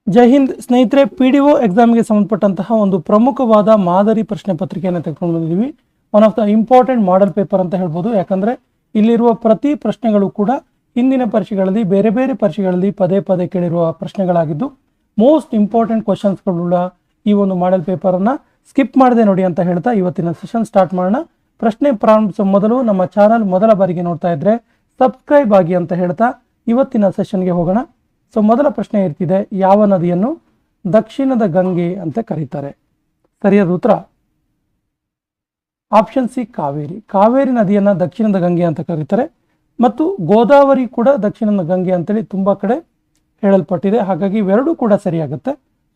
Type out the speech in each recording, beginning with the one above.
ಜೈ ಹಿಂದ್ ಸ್ನೇಹಿತರೆ, PDO ಎಕ್ಸಾಮ್ಗೆ ಸಂಬಂಧಪಟ್ಟಂತಹ ಒಂದು ಪ್ರಮುಖವಾದ ಮಾದರಿ ಪ್ರಶ್ನೆ ಪತ್ರಿಕೆಯನ್ನು ತೆಗೆದುಕೊಂಡು ಬಂದಿದ್ದೀವಿ. One of the important model paper ಅಂತ ಹೇಳ್ಬೋದು. ಯಾಕಂದರೆ ಇಲ್ಲಿರುವ ಪ್ರತಿ ಪ್ರಶ್ನೆಗಳು ಕೂಡ ಹಿಂದಿನ ಪರೀಕ್ಷೆಗಳಲ್ಲಿ ಬೇರೆ ಬೇರೆ ಪರೀಕ್ಷೆಗಳಲ್ಲಿ ಪದೇ ಪದೇ ಕೇಳಿರುವ ಪ್ರಶ್ನೆಗಳಾಗಿದ್ದು ಮೋಸ್ಟ್ ಇಂಪಾರ್ಟೆಂಟ್ ಕ್ವಶನ್ಸ್ಗಳುಳ್ಳ ಈ ಒಂದು ಮಾಡೆಲ್ ಪೇಪರನ್ನು ಸ್ಕಿಪ್ ಮಾಡದೆ ನೋಡಿ ಅಂತ ಹೇಳ್ತಾ ಇವತ್ತಿನ ಸೆಷನ್ ಸ್ಟಾರ್ಟ್ ಮಾಡೋಣ. ಪ್ರಶ್ನೆ ಪ್ರಾರಂಭಿಸುವ ಮೊದಲು ನಮ್ಮ ಚಾನಲ್ ಮೊದಲ ಬಾರಿಗೆ ನೋಡ್ತಾ ಇದ್ದರೆ ಸಬ್ಸ್ಕ್ರೈಬ್ ಆಗಿ ಅಂತ ಹೇಳ್ತಾ ಇವತ್ತಿನ ಸೆಷನ್ಗೆ ಹೋಗೋಣ. ಸೊ ಮೊದಲ ಪ್ರಶ್ನೆ ಇರ್ತಿದೆ, ಯಾವ ನದಿಯನ್ನು ದಕ್ಷಿಣದ ಗಂಗೆ ಅಂತ ಕರೀತಾರೆ? ಸರಿಯಾದ ಉತ್ತರ ಆಪ್ಷನ್ ಸಿ, ಕಾವೇರಿ. ಕಾವೇರಿ ನದಿಯನ್ನು ದಕ್ಷಿಣದ ಗಂಗೆ ಅಂತ ಕರೀತಾರೆ. ಮತ್ತು ಗೋದಾವರಿ ಕೂಡ ದಕ್ಷಿಣದ ಗಂಗೆ ಅಂತೇಳಿ ತುಂಬ ಕಡೆ ಹೇಳಲ್ಪಟ್ಟಿದೆ. ಹಾಗಾಗಿ ಇವೆರಡೂ ಕೂಡ ಸರಿಯಾಗುತ್ತೆ.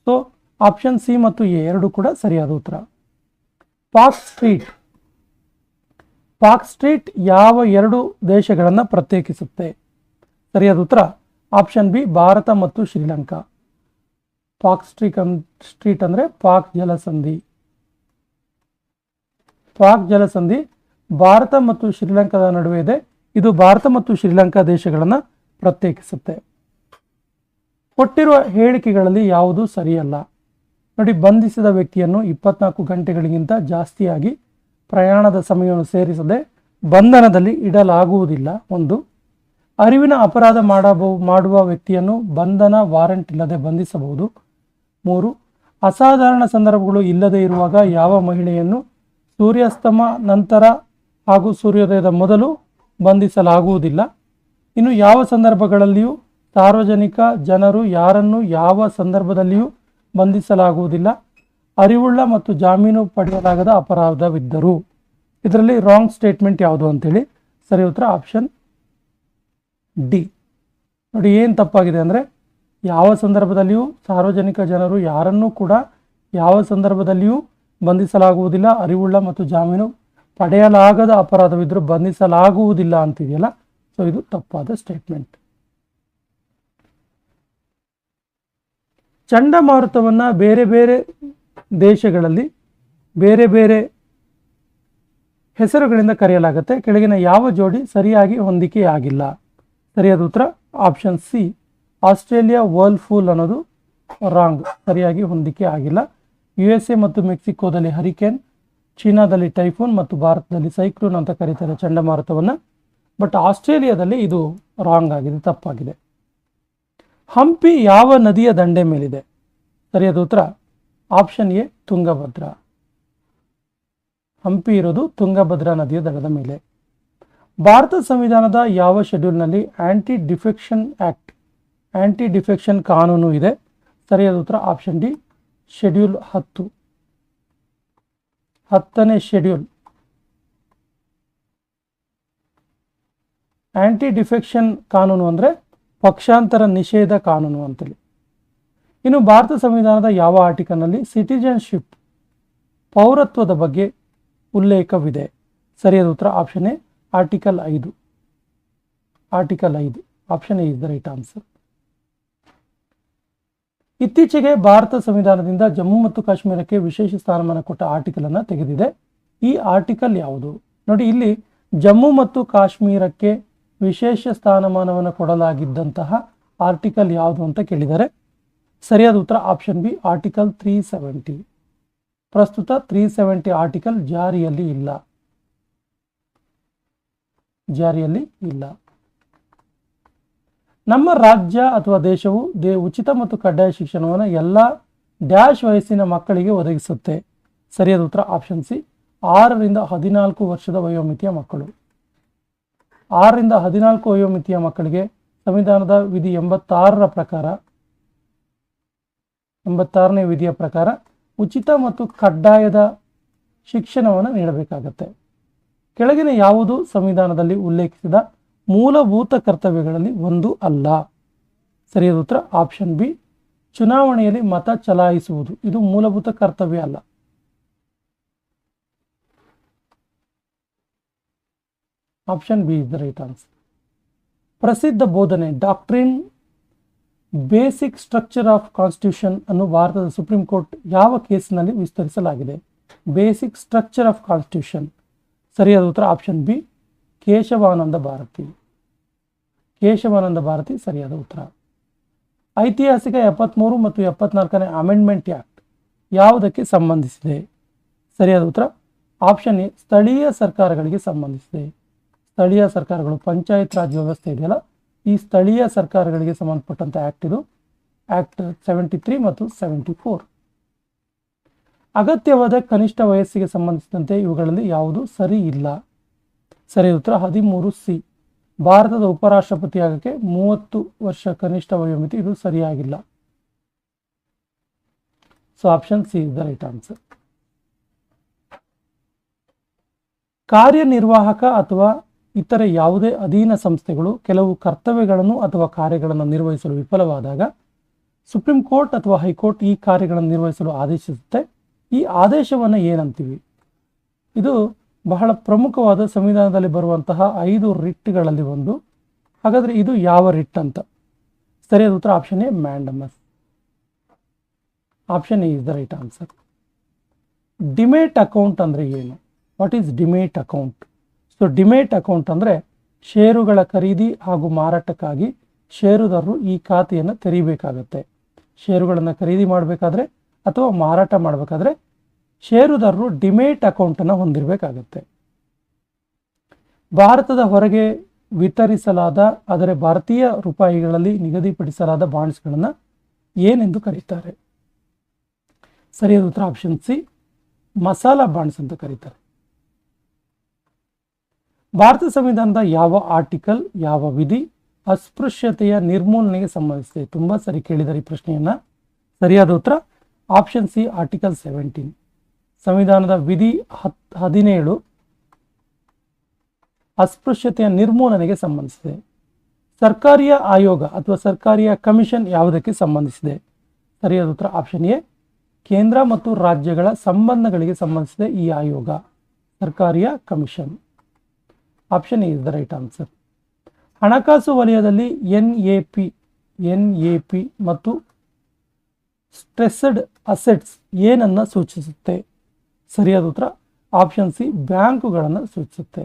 ಸೊ ಆಪ್ಷನ್ ಸಿ ಮತ್ತು ಎ ಎರಡು ಕೂಡ ಸರಿಯಾದ ಉತ್ತರ. ಪಾಕ್ ಸ್ಟ್ರೀಟ್ ಯಾವ ಎರಡು ದೇಶಗಳನ್ನು ಪ್ರತ್ಯೇಕಿಸುತ್ತೆ? ಸರಿಯಾದ ಉತ್ತರ ಆಪ್ಷನ್ ಬಿ, ಭಾರತ ಮತ್ತು ಶ್ರೀಲಂಕಾ. ಪಾಕ್ ಸ್ಟ್ರೀಟ್ ಅಂದರೆ ಪಾಕ್ ಜಲಸಂಧಿ ಭಾರತ ಮತ್ತು ಶ್ರೀಲಂಕಾದ ನಡುವೆ ಇದೆ. ಇದು ಭಾರತ ಮತ್ತು ಶ್ರೀಲಂಕಾ ದೇಶಗಳನ್ನು ಪ್ರತ್ಯೇಕಿಸುತ್ತೆ. ಕೊಟ್ಟಿರುವ ಹೇಳಿಕೆಗಳಲ್ಲಿ ಯಾವುದು ಸರಿಯಲ್ಲ? ನೋಡಿ, ಬಂಧಿಸಿದ ವ್ಯಕ್ತಿಯನ್ನು 24 ಗಂಟೆಗಳಿಗಿಂತ ಜಾಸ್ತಿಯಾಗಿ ಪ್ರಯಾಣದ ಸಮಯವನ್ನು ಸೇರಿಸದೆ ಬಂಧನದಲ್ಲಿ ಇಡಲಾಗುವುದಿಲ್ಲ. ಒಂದು, ಅರಿವಿನ ಅಪರಾಧ ಮಾಡುವ ವ್ಯಕ್ತಿಯನ್ನು ಬಂಧನ ವಾರೆಂಟ್ ಇಲ್ಲದೆ ಬಂಧಿಸಬಹುದು. 3, ಅಸಾಧಾರಣ ಸಂದರ್ಭಗಳು ಇಲ್ಲದೆ ಇರುವಾಗ ಯಾವ ಮಹಿಳೆಯನ್ನು ಸೂರ್ಯಾಸ್ತಮ ನಂತರ ಹಾಗೂ ಸೂರ್ಯೋದಯದ ಮೊದಲು ಬಂಧಿಸಲಾಗುವುದಿಲ್ಲ. ಇನ್ನು ಯಾವ ಸಂದರ್ಭಗಳಲ್ಲಿಯೂ ಸಾರ್ವಜನಿಕ ಜನರು ಯಾರನ್ನು ಯಾವ ಸಂದರ್ಭದಲ್ಲಿಯೂ ಬಂಧಿಸಲಾಗುವುದಿಲ್ಲ. ಅರಿವುಳ್ಳ ಮತ್ತು ಜಾಮೀನು ಪಡೆಯಲಾಗದ ಅಪರಾಧವಿದ್ದರು. ಇದರಲ್ಲಿ ರಾಂಗ್ ಸ್ಟೇಟ್ಮೆಂಟ್ ಯಾವುದು ಅಂತೇಳಿ ಸರಿ ಉತ್ತರ ಆಪ್ಷನ್ ಡಿ. ನೋಡಿ, ಏನು ತಪ್ಪಾಗಿದೆ ಅಂದರೆ ಯಾವ ಸಂದರ್ಭದಲ್ಲಿಯೂ ಸಾರ್ವಜನಿಕ ಜನರು ಯಾರನ್ನೂ ಕೂಡ ಯಾವ ಸಂದರ್ಭದಲ್ಲಿಯೂ ಬಂಧಿಸಲಾಗುವುದಿಲ್ಲ, ಅರಿವುಳ್ಳ ಮತ್ತು ಜಾಮೀನು ಪಡೆಯಲಾಗದ ಅಪರಾಧವಿದ್ದರೂ ಬಂಧಿಸಲಾಗುವುದಿಲ್ಲ ಅಂತಿದೆಯಲ್ಲ. ಸೊ ಇದು ತಪ್ಪಾದ ಸ್ಟೇಟ್ಮೆಂಟ್. ಚಂಡಮಾರುತವನ್ನು ಬೇರೆ ಬೇರೆ ದೇಶಗಳಲ್ಲಿ ಬೇರೆ ಬೇರೆ ಹೆಸರುಗಳಿಂದ ಕರೆಯಲಾಗುತ್ತೆ. ಕೆಳಗಿನ ಯಾವ ಜೋಡಿ ಸರಿಯಾಗಿ ಹೊಂದಿಕೆಯಾಗಿಲ್ಲ? ಸರಿಯಾದ ಉತ್ತರ ಆಪ್ಷನ್ ಸಿ, ಆಸ್ಟ್ರೇಲಿಯಾ ವರ್ಲ್ಫೂಲ್ ಅನ್ನೋದು ರಾಂಗ್, ಸರಿಯಾಗಿ ಹೊಂದಿಕೆ ಆಗಿಲ್ಲ. USA ಮತ್ತು ಮೆಕ್ಸಿಕೋದಲ್ಲಿ ಹರಿಕೇನ್, ಚೀನಾದಲ್ಲಿ ಟೈಫೂನ್ ಮತ್ತು ಭಾರತದಲ್ಲಿ ಸೈಕ್ಲೋನ್ ಅಂತ ಕರೀತಾರೆ ಚಂಡಮಾರುತವನ್ನು. ಬಟ್ ಆಸ್ಟ್ರೇಲಿಯಾದಲ್ಲಿ ಇದು ರಾಂಗ್ ಆಗಿದೆ, ತಪ್ಪಾಗಿದೆ. ಹಂಪಿ ಯಾವ ನದಿಯ ದಂಡೆ ಮೇಲಿದೆ? ಸರಿಯಾದ ಉತ್ತರ ಆಪ್ಷನ್ ಎ, ತುಂಗಭದ್ರಾ. ಹಂಪಿ ಇರೋದು ತುಂಗಭದ್ರಾ ನದಿಯ ದಡದ ಮೇಲೆ. ಭಾರತ ಸಂವಿಧಾನದ ಯಾವ ಶೆಡ್ಯೂಲ್ನಲ್ಲಿ ಆಂಟಿ ಡಿಫೆಕ್ಷನ್ ಕಾನೂನು ಇದೆ? ಸರಿಯಾದ ಉತ್ತರ ಆಪ್ಷನ್ ಡಿ, ಶೆಡ್ಯೂಲ್ 10ನೇ ಶೆಡ್ಯೂಲ್. ಆಂಟಿ ಡಿಫೆಕ್ಷನ್ ಕಾನೂನು ಅಂದರೆ ಪಕ್ಷಾಂತರ ನಿಷೇಧ ಕಾನೂನು ಅಂತೇಳಿ. ಇನ್ನು ಭಾರತ ಸಂವಿಧಾನದ ಯಾವ ಆರ್ಟಿಕಲ್ನಲ್ಲಿ ಸಿಟಿಜನ್ಶಿಪ್ ಪೌರತ್ವದ ಬಗ್ಗೆ ಉಲ್ಲೇಖವಿದೆ? ಸರಿಯಾದ ಉತ್ತರ option A, article 5. Option A is the right answer. ಇತ್ತೀಚೆಗೆ ಭಾರತ ಸಂವಿಧಾನದಿಂದ ಜಮ್ಮು ಮತ್ತು ಕಾಶ್ಮೀರಕ್ಕೆ ವಿಶೇಷ ಸ್ಥಾನಮಾನ ಕೊಟ್ಟ ಆರ್ಟಿಕಲ್ ಅನ್ನು ತೆಗೆದಿದೆ. ಈ ಆರ್ಟಿಕಲ್ ಯಾವುದು? ನೋಡಿ, ಇಲ್ಲಿ ಜಮ್ಮು ಮತ್ತು ಕಾಶ್ಮೀರಕ್ಕೆ ವಿಶೇಷ ಸ್ಥಾನಮಾನವನ್ನು ಕೊಡಲಾಗಿದ್ದಂತಹ ಆರ್ಟಿಕಲ್ ಯಾವುದು ಅಂತ ಕೇಳಿದ್ದಾರೆ. ಸರಿಯಾದ ಉತ್ತರ ಆಪ್ಷನ್ ಬಿ, ಆರ್ಟಿಕಲ್ 370. ಪ್ರಸ್ತುತ 370 ಆರ್ಟಿಕಲ್ ಜಾರಿಯಲ್ಲಿ ಇಲ್ಲ. ನಮ್ಮ ರಾಜ್ಯ ಅಥವಾ ದೇಶವು ಉಚಿತ ಮತ್ತು ಕಡ್ಡಾಯ ಶಿಕ್ಷಣವನ್ನು ಎಲ್ಲ ಡ್ಯಾಶ್ ವಯಸ್ಸಿನ ಮಕ್ಕಳಿಗೆ ಒದಗಿಸುತ್ತೆ. ಸರಿಯಾದ ಉತ್ತರ ಆಪ್ಷನ್ ಸಿ, 6 ರಿಂದ 14 ವರ್ಷದ ವಯೋಮಿತಿಯ ಮಕ್ಕಳು. 6 ರಿಂದ 14 ವಯೋಮಿತಿಯ ಮಕ್ಕಳಿಗೆ ಸಂವಿಧಾನದ ವಿಧಿ 86ನೇ ವಿಧಿಯ ಪ್ರಕಾರ ಉಚಿತ ಮತ್ತು ಕಡ್ಡಾಯದ ಶಿಕ್ಷಣವನ್ನು ನೀಡಬೇಕಾಗತ್ತೆ. ಕೆಳಗಿನ ಯಾವುದು ಸಂವಿಧಾನದಲ್ಲಿ ಉಲ್ಲೇಖಿಸಿದ ಮೂಲಭೂತ ಕರ್ತವ್ಯಗಳಲ್ಲಿ ಒಂದು ಅಲ್ಲ? ಸರಿಯಾದ ಉತ್ತರ ಆಪ್ಷನ್ ಬಿ, ಚುನಾವಣೆಯಲ್ಲಿ ಮತ ಚಲಾಯಿಸುವುದು. ಇದು ಮೂಲಭೂತ ಕರ್ತವ್ಯ ಅಲ್ಲ. Option B is the right answer. ಪ್ರಸಿದ್ಧ ಬೋಧನೆ doctrine basic structure of constitution ಅನ್ನು ಭಾರತದ ಸುಪ್ರೀಂ ಕೋರ್ಟ್ ಯಾವ ಕೇಸಿನಲ್ಲಿ ವಿಸ್ತರಿಸಲಾಗಿದೆ? Basic structure of constitution. ಸರಿಯಾದ ಉತ್ತರ ಆಪ್ಷನ್ ಬಿ, ಕೇಶವಾನಂದ ಭಾರತಿ ಸರಿಯಾದ ಉತ್ತರ. ಐತಿಹಾಸಿಕ 73 ಮತ್ತು 74ನೇ ಅಮೆಂಡ್ಮೆಂಟ್ ಆಕ್ಟ್ ಯಾವುದಕ್ಕೆ ಸಂಬಂಧಿಸಿದೆ? ಸರಿಯಾದ ಉತ್ತರ ಆಪ್ಷನ್ ಎ ಸ್ಥಳೀಯ ಸರ್ಕಾರಗಳಿಗೆ ಸಂಬಂಧಿಸಿದೆ. ಸ್ಥಳೀಯ ಸರ್ಕಾರಗಳು, ಪಂಚಾಯತ್ ರಾಜ್ ವ್ಯವಸ್ಥೆ ಇದೆಯಲ್ಲ, ಈ ಸ್ಥಳೀಯ ಸರ್ಕಾರಗಳಿಗೆ ಸಂಬಂಧಪಟ್ಟಂತ ಆಕ್ಟ್ ಇದು, ಆಕ್ಟ್ 73 ಮತ್ತು 74. ಅಗತ್ಯವಾದ ಕನಿಷ್ಠ ವಯಸ್ಸಿಗೆ ಸಂಬಂಧಿಸಿದಂತೆ ಇವುಗಳಲ್ಲಿ ಯಾವುದು ಸರಿ ಇಲ್ಲ? ಸರಿಯಾದ ಉತ್ತರ 13C. ಭಾರತದ ಉಪರಾಷ್ಟ್ರಪತಿ ಆಗಕ್ಕೆ 30 ವರ್ಷ ಕನಿಷ್ಠ ವಯೋಮಿತಿ, ಇದು ಸರಿಯಾಗಿಲ್ಲ. So option C is the right answer. ಕಾರ್ಯನಿರ್ವಾಹಕ ಅಥವಾ ಇತರೆ ಯಾವುದೇ ಅಧೀನ ಸಂಸ್ಥೆಗಳು ಕೆಲವು ಕರ್ತವ್ಯಗಳನ್ನು ಅಥವಾ ಕಾರ್ಯಗಳನ್ನು ನಿರ್ವಹಿಸಲು ವಿಫಲವಾದಾಗ ಸುಪ್ರೀಂ ಕೋರ್ಟ್ ಅಥವಾ ಹೈಕೋರ್ಟ್ ಈ ಕಾರ್ಯಗಳನ್ನು ನಿರ್ವಹಿಸಲು ಆದೇಶಿಸುತ್ತೆ. ಈ ಆದೇಶವನ್ನು ಏನಂತೀವಿ? ಇದು ಬಹಳ ಪ್ರಮುಖವಾದ ಸಂವಿಧಾನದಲ್ಲಿ ಬರುವಂತಹ 5 ರಿಟ್ಗಳಲ್ಲಿ ಒಂದು. ಹಾಗಾದರೆ ಇದು ಯಾವ ರಿಟ್ ಅಂತ? ಸರಿಯಾದ ಉತ್ತರ option A mandamus. Option A is the right answer. Demat account ಅಂದರೆ ಏನು? What is demat account? So demat account ಅಂದರೆ ಷೇರುಗಳ ಖರೀದಿ ಹಾಗೂ ಮಾರಾಟಕ್ಕಾಗಿ ಷೇರುದಾರರು ಈ ಖಾತೆಯನ್ನು ತೆರೀಬೇಕಾಗತ್ತೆ. ಷೇರುಗಳನ್ನು ಖರೀದಿ ಮಾಡಬೇಕಾದ್ರೆ ಅಥವಾ ಮಾರಾಟ ಮಾಡಬೇಕಾದ್ರೆ ಷೇರುದಾರರು ಡಿಮೇಟ್ ಅಕೌಂಟನ್ನು ಹೊಂದಿರಬೇಕಾಗತ್ತೆ. ಭಾರತದ ಹೊರಗೆ ವಿತರಿಸಲಾದ ಆದರೆ ಭಾರತೀಯ ರೂಪಾಯಿಗಳಲ್ಲಿ ನಿಗದಿಪಡಿಸಲಾದ ಬಾಂಡ್ಸ್ಗಳನ್ನು ಏನೆಂದು ಕರೀತಾರೆ? ಸರಿಯಾದ ಉತ್ತರ ಆಪ್ಷನ್ ಸಿ ಮಸಾಲಾ ಬಾಂಡ್ಸ್ ಅಂತ ಕರೀತಾರೆ. ಭಾರತ ಸಂವಿಧಾನದ ಯಾವ ಆರ್ಟಿಕಲ್, ಯಾವ ವಿಧಿ ಅಸ್ಪೃಶ್ಯತೆಯ ನಿರ್ಮೂಲನೆಗೆ ಸಂಬಂಧಿಸಿದೆ? ತುಂಬ ಸರಿ ಕೇಳಿದರೆ ಈ ಪ್ರಶ್ನೆಯನ್ನ. ಸರಿಯಾದ ಉತ್ತರ ಆಪ್ಷನ್ ಸಿ ಆರ್ಟಿಕಲ್ 17. ಸಂವಿಧಾನದ ವಿಧಿ 17 ಅಸ್ಪೃಶ್ಯತೆಯ ನಿರ್ಮೂಲನೆಗೆ ಸಂಬಂಧಿಸಿದೆ. ಸರ್ಕಾರಿಯ ಆಯೋಗ ಅಥವಾ ಸರ್ಕಾರಿಯ ಕಮಿಷನ್ ಯಾವುದಕ್ಕೆ ಸಂಬಂಧಿಸಿದೆ? ಸರಿಯಾದ ಉತ್ತರ ಆಪ್ಷನ್ ಎ ಕೇಂದ್ರ ಮತ್ತು ರಾಜ್ಯಗಳ ಸಂಬಂಧಗಳಿಗೆ ಸಂಬಂಧಿಸಿದೆ ಈ ಆಯೋಗ, Sarkaria commission. Option A is the right answer. ಹಣಕಾಸು ವಲಯದಲ್ಲಿ ಎನ್ಎಪಿ ಮತ್ತು ಸ್ಟ್ರೆಸ್ಡ್ ಅಸೆಟ್ಸ್ ಏನನ್ನ ಸೂಚಿಸುತ್ತೆ? ಸರಿಯಾದ ಉತ್ತರ ಆಪ್ಷನ್ ಸಿ ಬ್ಯಾಂಕುಗಳನ್ನು ಸೂಚಿಸುತ್ತೆ.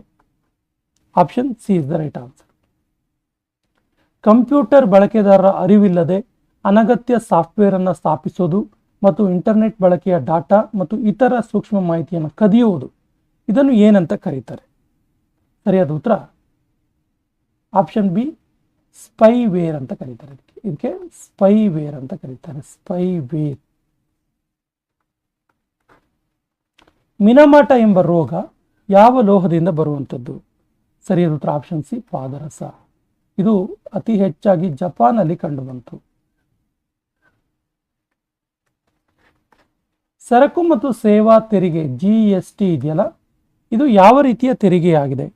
Option C is the right answer. Computer ಬಳಕೆದಾರರ ಅರಿವಿಲ್ಲದೆ ಅನಗತ್ಯ ಸಾಫ್ಟ್ವೇರ್ ಅನ್ನು ಸ್ಥಾಪಿಸೋದು ಮತ್ತು ಇಂಟರ್ನೆಟ್ ಬಳಕೆಯ ಡಾಟಾ ಮತ್ತು ಇತರ ಸೂಕ್ಷ್ಮ ಮಾಹಿತಿಯನ್ನು ಕದಿಯುವುದು, ಇದನ್ನು ಏನಂತ ಕರೀತಾರೆ? ಸರಿಯಾದ ಉತ್ತರ ಆಪ್ಷನ್ ಬಿ ಸ್ಪೈವೇರ್ ಅಂತ ಕರೀತಾರೆ. ಇದಕ್ಕೆ ಸ್ಪೈವೇರ್ ಅಂತ ಕರೀತಾರೆ. ಸ್ಪೈವೇರ್. ಮಿನಮಾಟ ಎಂಬ ರೋಗ ಯಾವ ಲೋಹದಿಂದ ಬರುವಂಥದ್ದು? ಸರಿಯಾದ ಉತ್ತರ ಆಪ್ಷನ್ ಸಿ ಪಾದರಸ. ಇದು ಅತಿ ಹೆಚ್ಚಾಗಿ ಜಪಾನಲ್ಲಿ ಕಂಡುಬಂತು. ಸರಕು ಮತ್ತು ಸೇವಾ ತೆರಿಗೆ GST ಇದೆಯಲ್ಲ, ಇದು ಯಾವ ರೀತಿಯ ತೆರಿಗೆಯಾಗಿದೆ?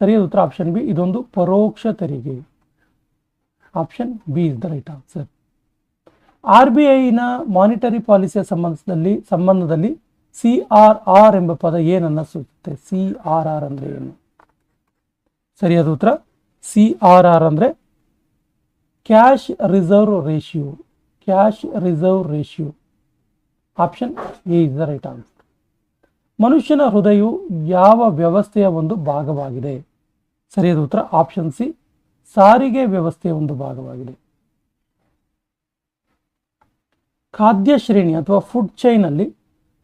ಸರಿಯಾದ ಉತ್ತರ ಆಪ್ಷನ್ ಬಿ ಇದೊಂದು ಪರೋಕ್ಷ ತೆರಿಗೆ. Option B is the right answer. RBIನ ಮಾನಿಟರಿ ಪಾಲಿಸಿಯ ಸಂಬಂಧದಲ್ಲಿ CRR ಎಂಬ ಪದ ಏನನ್ನ ಸೂಚಿಸುತ್ತೆ? CRR ಅಂದ್ರೆ ಏನು? ಸರಿಯಾದ ಉತ್ತರ CRR ಅಂದ್ರೆ cash reserve ratio. Cash reserve ratio. Option A is the right answer. ಮನುಷ್ಯನ ಹೃದಯವು ಯಾವ ವ್ಯವಸ್ಥೆಯ ಒಂದು ಭಾಗವಾಗಿದೆ? ಸರಿಯಾದ ಉತ್ತರ ಆಪ್ಷನ್ ಸಿ ಸಾರಿಗೆ ವ್ಯವಸ್ಥೆಯ ಒಂದು ಭಾಗವಾಗಿದೆ. ಖಾದ್ಯ ಶ್ರೇಣಿ ಅಥವಾ ಫುಡ್ ಚೈನ್ ಅಲ್ಲಿ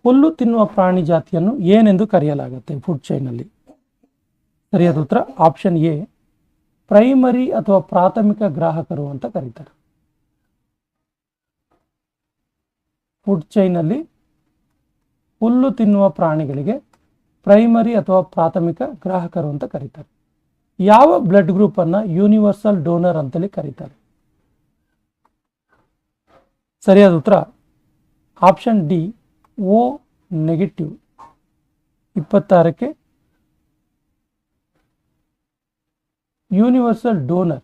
ಹುಲ್ಲು ತಿನ್ನುವ ಪ್ರಾಣಿ ಜಾತಿಯನ್ನು ಏನೆಂದು ಕರೆಯಲಾಗುತ್ತೆ? ಫುಡ್ ಚೈನ್ ಅಲ್ಲಿ ಸರಿಯಾದ ಉತ್ತರ ಆಪ್ಷನ್ ಎ ಪ್ರೈಮರಿ ಅಥವಾ ಪ್ರಾಥಮಿಕ ಗ್ರಾಹಕರು ಅಂತ ಕರೀತಾರೆ. ಫುಡ್ ಚೈನ್ ಅಲ್ಲಿ ಹುಲ್ಲು ತಿನ್ನುವ ಪ್ರಾಣಿಗಳಿಗೆ ಪ್ರೈಮರಿ ಅಥವಾ ಪ್ರಾಥಮಿಕ ಗ್ರಾಹಕರು ಅಂತ ಕರೀತಾರೆ. ಯಾವ ಬ್ಲಡ್ ಗ್ರೂಪ್ ಅನ್ನ ಯೂನಿವರ್ಸಲ್ ಡೋನರ್ ಅಂತಲೇ ಕರೀತಾರೆ? ಸರಿಯಾದ ಉತ್ತರ ಆಪ್ಷನ್ ಡಿ O ನೆಗೆಟಿವ್. 26ಕ್ಕೆ universal donor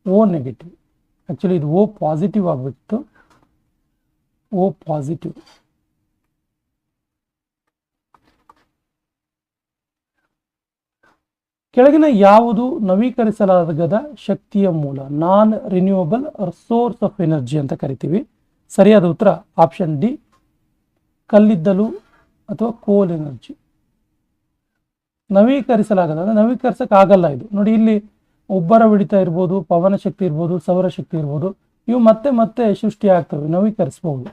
O negative. Actually ಇದು O ಪಾಸಿಟಿವ್ ಆಗಬೇಕಿತ್ತು. O positive. ಕೆಳಗಿನ ಯಾವುದು ನವೀಕರಿಸಲಾಗದ ಶಕ್ತಿಯ ಮೂಲ? Non renewable source of energy ಅಂತ ಕರಿತೀವಿ. ಸರಿಯಾದ ಉತ್ತರ ಆಪ್ಷನ್ ಡಿ ಕಲ್ಲಿದ್ದಲು ಅಥವಾ ಕೋಲ್ ಎನರ್ಜಿ. ನವೀಕರಿಸಲಾಗದ ಅಂದರೆ ನವೀಕರಿಸಕ್ಕಾಗಲ್ಲ ಇದು. ನೋಡಿ, ಇಲ್ಲಿ ಉಬ್ಬರ ಹಿಡಿತ ಇರ್ಬೋದು, ಪವನ ಶಕ್ತಿ ಇರ್ಬೋದು, ಸೌರ ಶಕ್ತಿ ಇರ್ಬೋದು, ಇವು ಮತ್ತೆ ಮತ್ತೆ ಸೃಷ್ಟಿಯಾಗ್ತವೆ, ನವೀಕರಿಸಬಹುದು.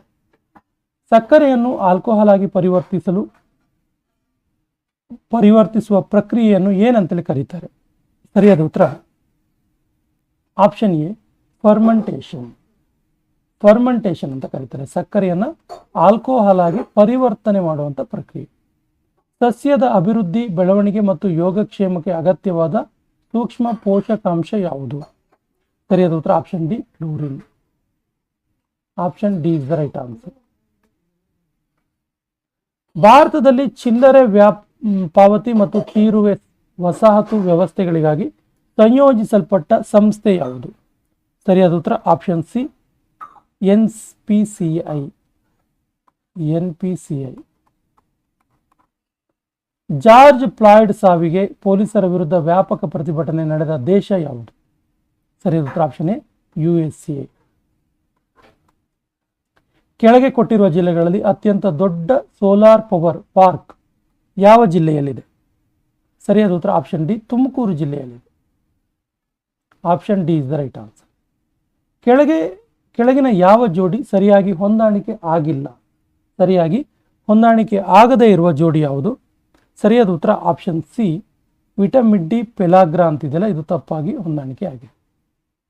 ಸಕ್ಕರೆಯನ್ನು ಆಲ್ಕೋಹಾಲ್ ಆಗಿ ಪರಿವರ್ತಿಸುವ ಪ್ರಕ್ರಿಯೆಯನ್ನು ಏನಂತೇಳಿ ಕರೀತಾರೆ? ಸರಿಯಾದ ಉತ್ತರ ಆಪ್ಷನ್ ಎ, ಫರ್ಮೆಂಟೇಷನ್ ಅಂತ ಕರೀತಾರೆ. ಸಕ್ಕರೆಯನ್ನು ಆಲ್ಕೋಹಾಲ್ ಆಗಿ ಪರಿವರ್ತನೆ ಮಾಡುವಂಥ ಪ್ರಕ್ರಿಯೆ. ಸಸ್ಯದ ಅಭಿವೃದ್ಧಿ, ಬೆಳವಣಿಗೆ ಮತ್ತು ಯೋಗಕ್ಷೇಮಕ್ಕೆ ಅಗತ್ಯವಾದ ಸೂಕ್ಷ್ಮ ಪೋಷಕಾಂಶ ಯಾವುದು? ಸರಿಯಾದ ಉತ್ತರ option D, fluorine. Option D is the right answer. ಭಾರತದಲ್ಲಿ ಚಿಲ್ಲರೆ ಪಾವತಿ ಮತ್ತು ತೀರುವೆ ವಸಾಹತು ವ್ಯವಸ್ಥೆಗಳಿಗಾಗಿ ಸಂಯೋಜಿಸಲ್ಪಟ್ಟ ಸಂಸ್ಥೆ ಯಾವುದು? ಸರಿಯಾದ ಉತ್ತರ option C, NPCI. George Floyd ಸಾವಿಗೆ ಪೊಲೀಸರ ವಿರುದ್ಧ ವ್ಯಾಪಕ ಪ್ರತಿಭಟನೆ ನಡೆದ ದೇಶ ಯಾವುದು? ಸರಿಯಾದ ಉತ್ತರ ಆಪ್ಷನ್ ಎ, USA. ಕೆಳಗೆ ಕೊಟ್ಟಿರುವ ಜಿಲ್ಲೆಗಳಲ್ಲಿ ಅತ್ಯಂತ ದೊಡ್ಡ ಸೋಲಾರ್ ಪವರ್ ಪಾರ್ಕ್ ಯಾವ ಜಿಲ್ಲೆಯಲ್ಲಿದೆ? ಸರಿಯಾದ ಉತ್ತರ ಆಪ್ಷನ್ ಡಿ, ತುಮಕೂರು ಜಿಲ್ಲೆಯಲ್ಲಿದೆ. Option D is the right answer. ಕೆಳಗಿನ ಯಾವ ಜೋಡಿ ಸರಿಯಾಗಿ ಹೊಂದಾಣಿಕೆ ಆಗಿಲ್ಲ? ಸರಿಯಾಗಿ ಹೊಂದಾಣಿಕೆ ಆಗದೇ ಇರುವ ಜೋಡಿ ಯಾವುದು? ಸರಿಯಾದ ಉತ್ತರ ಆಪ್ಷನ್ ಸಿ, ವಿಟಮಿನ್ ಡಿ ಪೆಲಾಗ್ರಾ ಅಂತಿದೆಯಲ್ಲ, ಇದು ತಪ್ಪಾಗಿ ಹೊಂದಾಣಿಕೆ ಆಗಿದೆ.